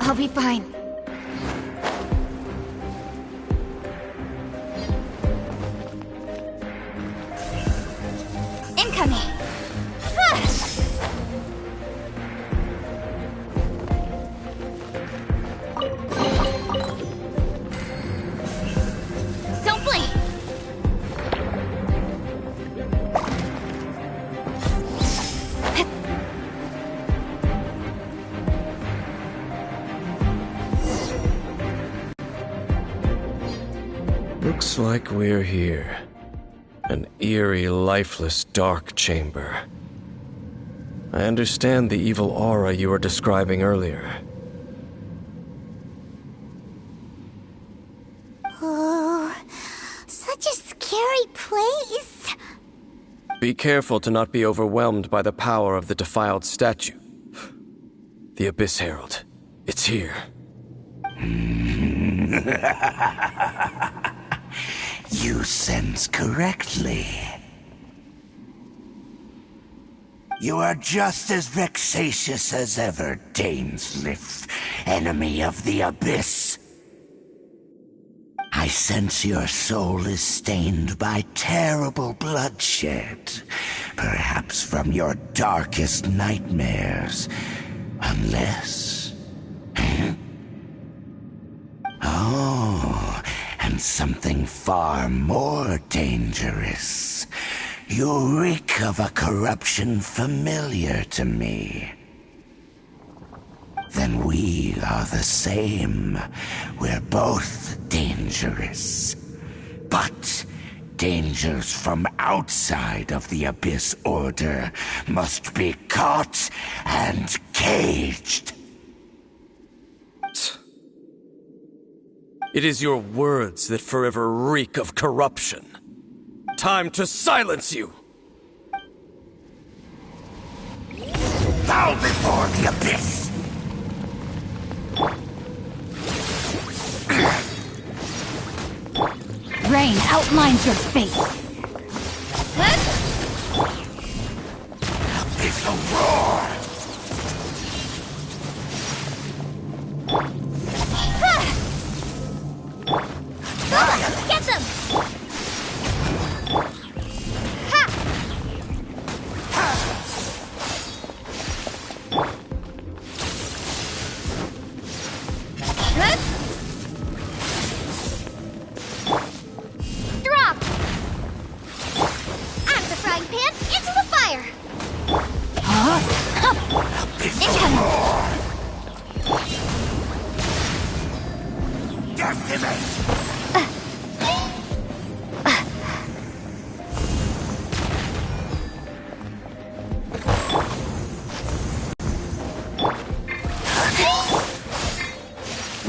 I'll be fine. Incoming! Don't blink! Looks like we're here. An eerie, lifeless, dark chamber. I understand the evil aura you were describing earlier. Oh, such a scary place. Be careful to not be overwhelmed by the power of the defiled statue. The Abyss Herald. It's here. You sense correctly. You are just as vexatious as ever, Dainsleif, enemy of the Abyss. I sense your soul is stained by terrible bloodshed, perhaps from your darkest nightmares, unless... Oh, and something far more dangerous. You reek of a corruption familiar to me. Then we are the same. We're both dangerous. But dangers from outside of the Abyss Order must be caught and caged. It is your words that forever reek of corruption. Time to silence you! Bow before the Abyss! Rain outlines your fate. Abyss roar! Get them! Drop! Out of the frying pan, into the fire! Incoming! Decimate!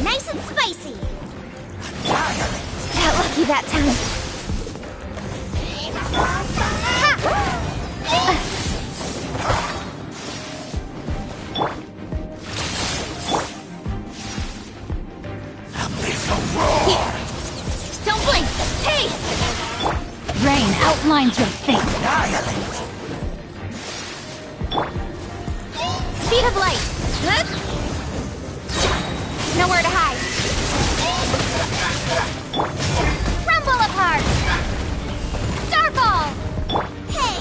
Nice and spicy! Got lucky that time. Don't blink! Hey! Rain outlines your fate. Speed of light! Nowhere to hide! Crumble apart! Starball! Hey!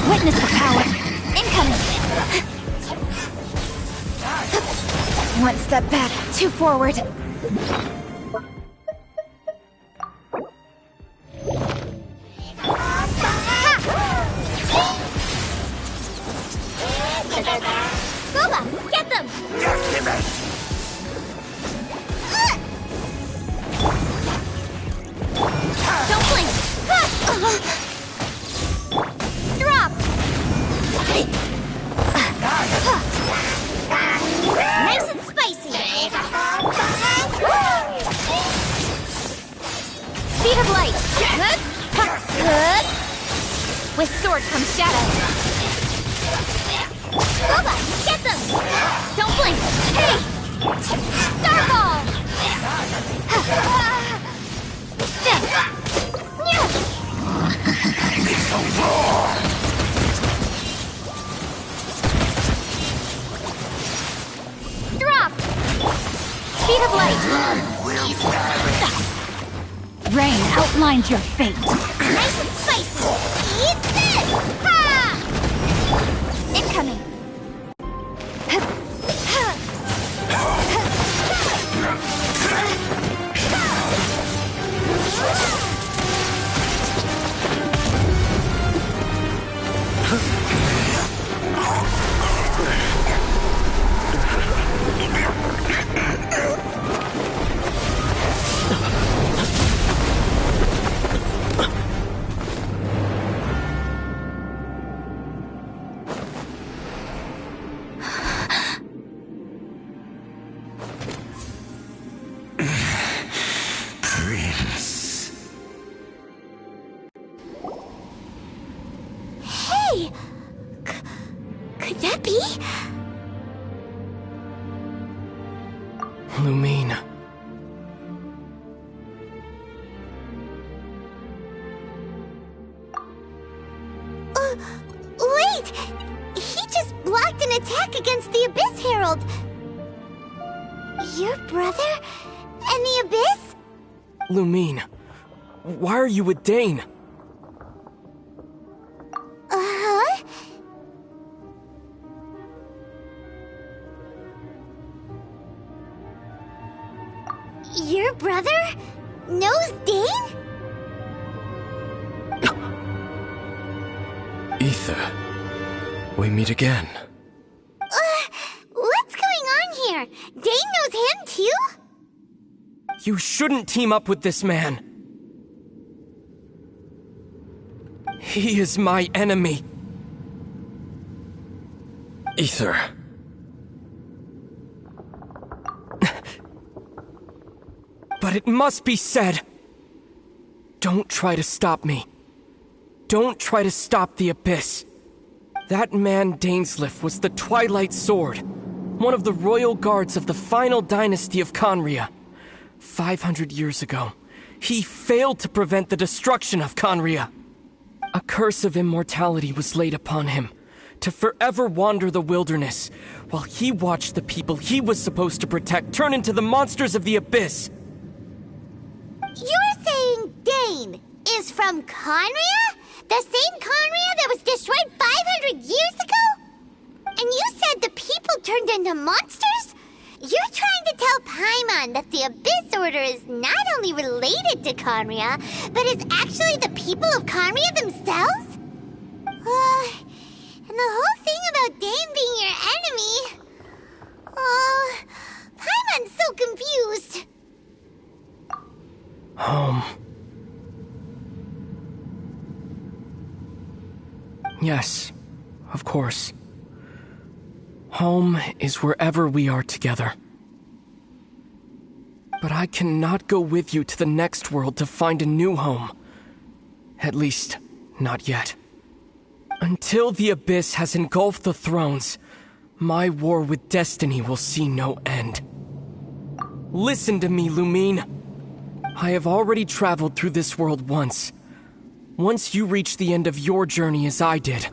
Witness the power. Incoming! One step back, two forward. Booba, get them! Don't blink! Drop! Nice and spicy! Speed of light! Good! With sword comes shadow! Booba, get them! Don't blink! Hey! Starball! Drop! Speed of light! Rain outlines your fate. Nice and spicy! Eat this! Ha! Incoming! Could that be? Lumine. Wait! He just blocked an attack against the Abyss Herald! Your brother? And the Abyss? Lumine, why are you with Dane? Uh-huh? Your brother knows Dane? Ether, we meet again. What's going on here? Dane knows him too? You shouldn't team up with this man. He is my enemy. Ether. But it must be said. Don't try to stop me. Don't try to stop the Abyss. That man Dainsleif was the Twilight Sword, one of the royal guards of the final dynasty of Conria. 500 years ago, he failed to prevent the destruction of Conria. A curse of immortality was laid upon him, to forever wander the wilderness, while he watched the people he was supposed to protect turn into the monsters of the Abyss. You're saying Dane is from Conria? The same Conria that was destroyed 500 years ago? And you said the people turned into monsters? You're trying to tell Paimon that the Abyss Order is not only related to Conria, but is actually the people of Conria themselves? And the whole thing about Dane being your enemy... Paimon's so confused. Home. Yes, of course. Home is wherever we are together. But I cannot go with you to the next world to find a new home. At least, not yet. Until the Abyss has engulfed the thrones, my war with destiny will see no end. Listen to me, Lumine. I have already traveled through this world once. Once you reach the end of your journey as I did,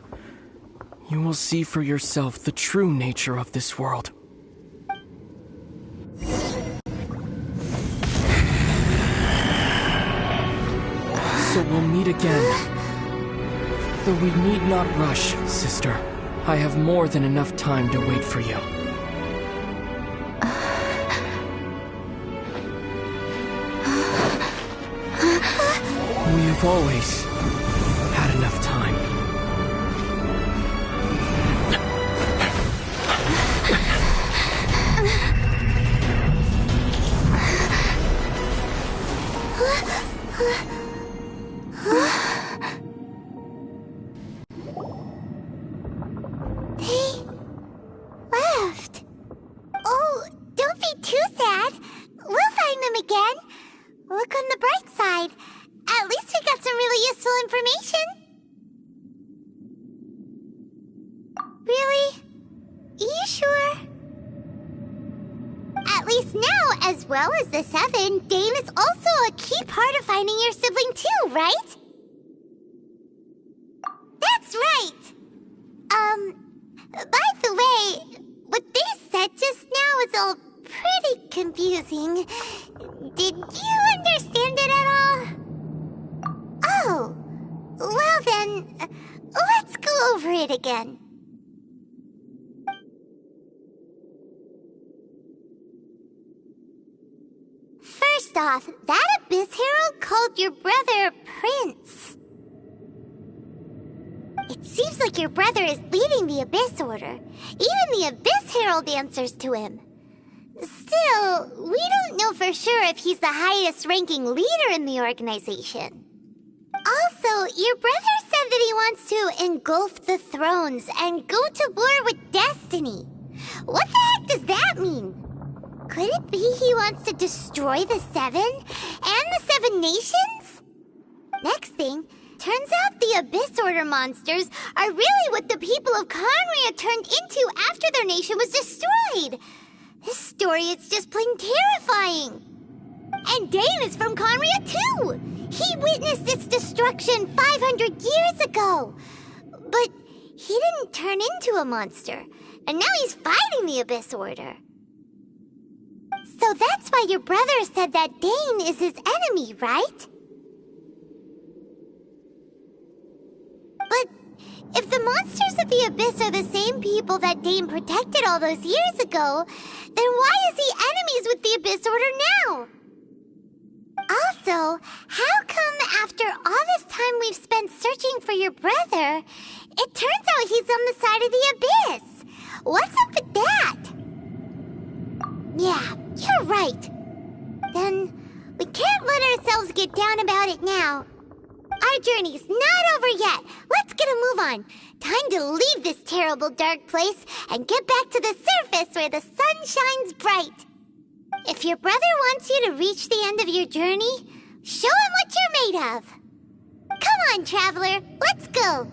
you will see for yourself the true nature of this world. So we'll meet again. Though we need not rush, sister. I have more than enough time to wait for you. We have always had enough time. They left. Oh, don't be too sad. We'll find them again. Look on the bright side. At least we got some really useful information. Really? You sure? At least now, as well as the Seven, Dane is also a key part of finding your sibling too, right? That's right! By the way, what they said just now is all pretty confusing. Did you understand it at all? Oh, well then, let's go over it again. First off, that Abyss Herald called your brother Prince. It seems like your brother is leading the Abyss Order. Even the Abyss Herald answers to him. Still, we don't know for sure if he's the highest-ranking leader in the organization. Also, your brother said that he wants to engulf the thrones and go to war with destiny. What the heck does that mean? Could it be he wants to destroy the Seven and the Seven Nations? Next thing, turns out the Abyss Order monsters are really what the people of Conria turned into after their nation was destroyed. This story is just plain terrifying. And Dane is from Conria too. He witnessed its destruction 500 years ago. But he didn't turn into a monster. And now he's fighting the Abyss Order. So that's why your brother said that Dane is his enemy, right? But if the monsters of the Abyss are the same people that Dane protected all those years ago, then why is he enemies with the Abyss Order now? Also, how come after all this time we've spent searching for your brother, it turns out he's on the side of the Abyss? What's up with that? Yeah, you're right. Then we can't let ourselves get down about it now. Our journey's not over yet. Let's get a move on. Time to leave this terrible dark place and get back to the surface where the sun shines bright. If your brother wants you to reach the end of your journey, show him what you're made of. Come on, traveler, let's go.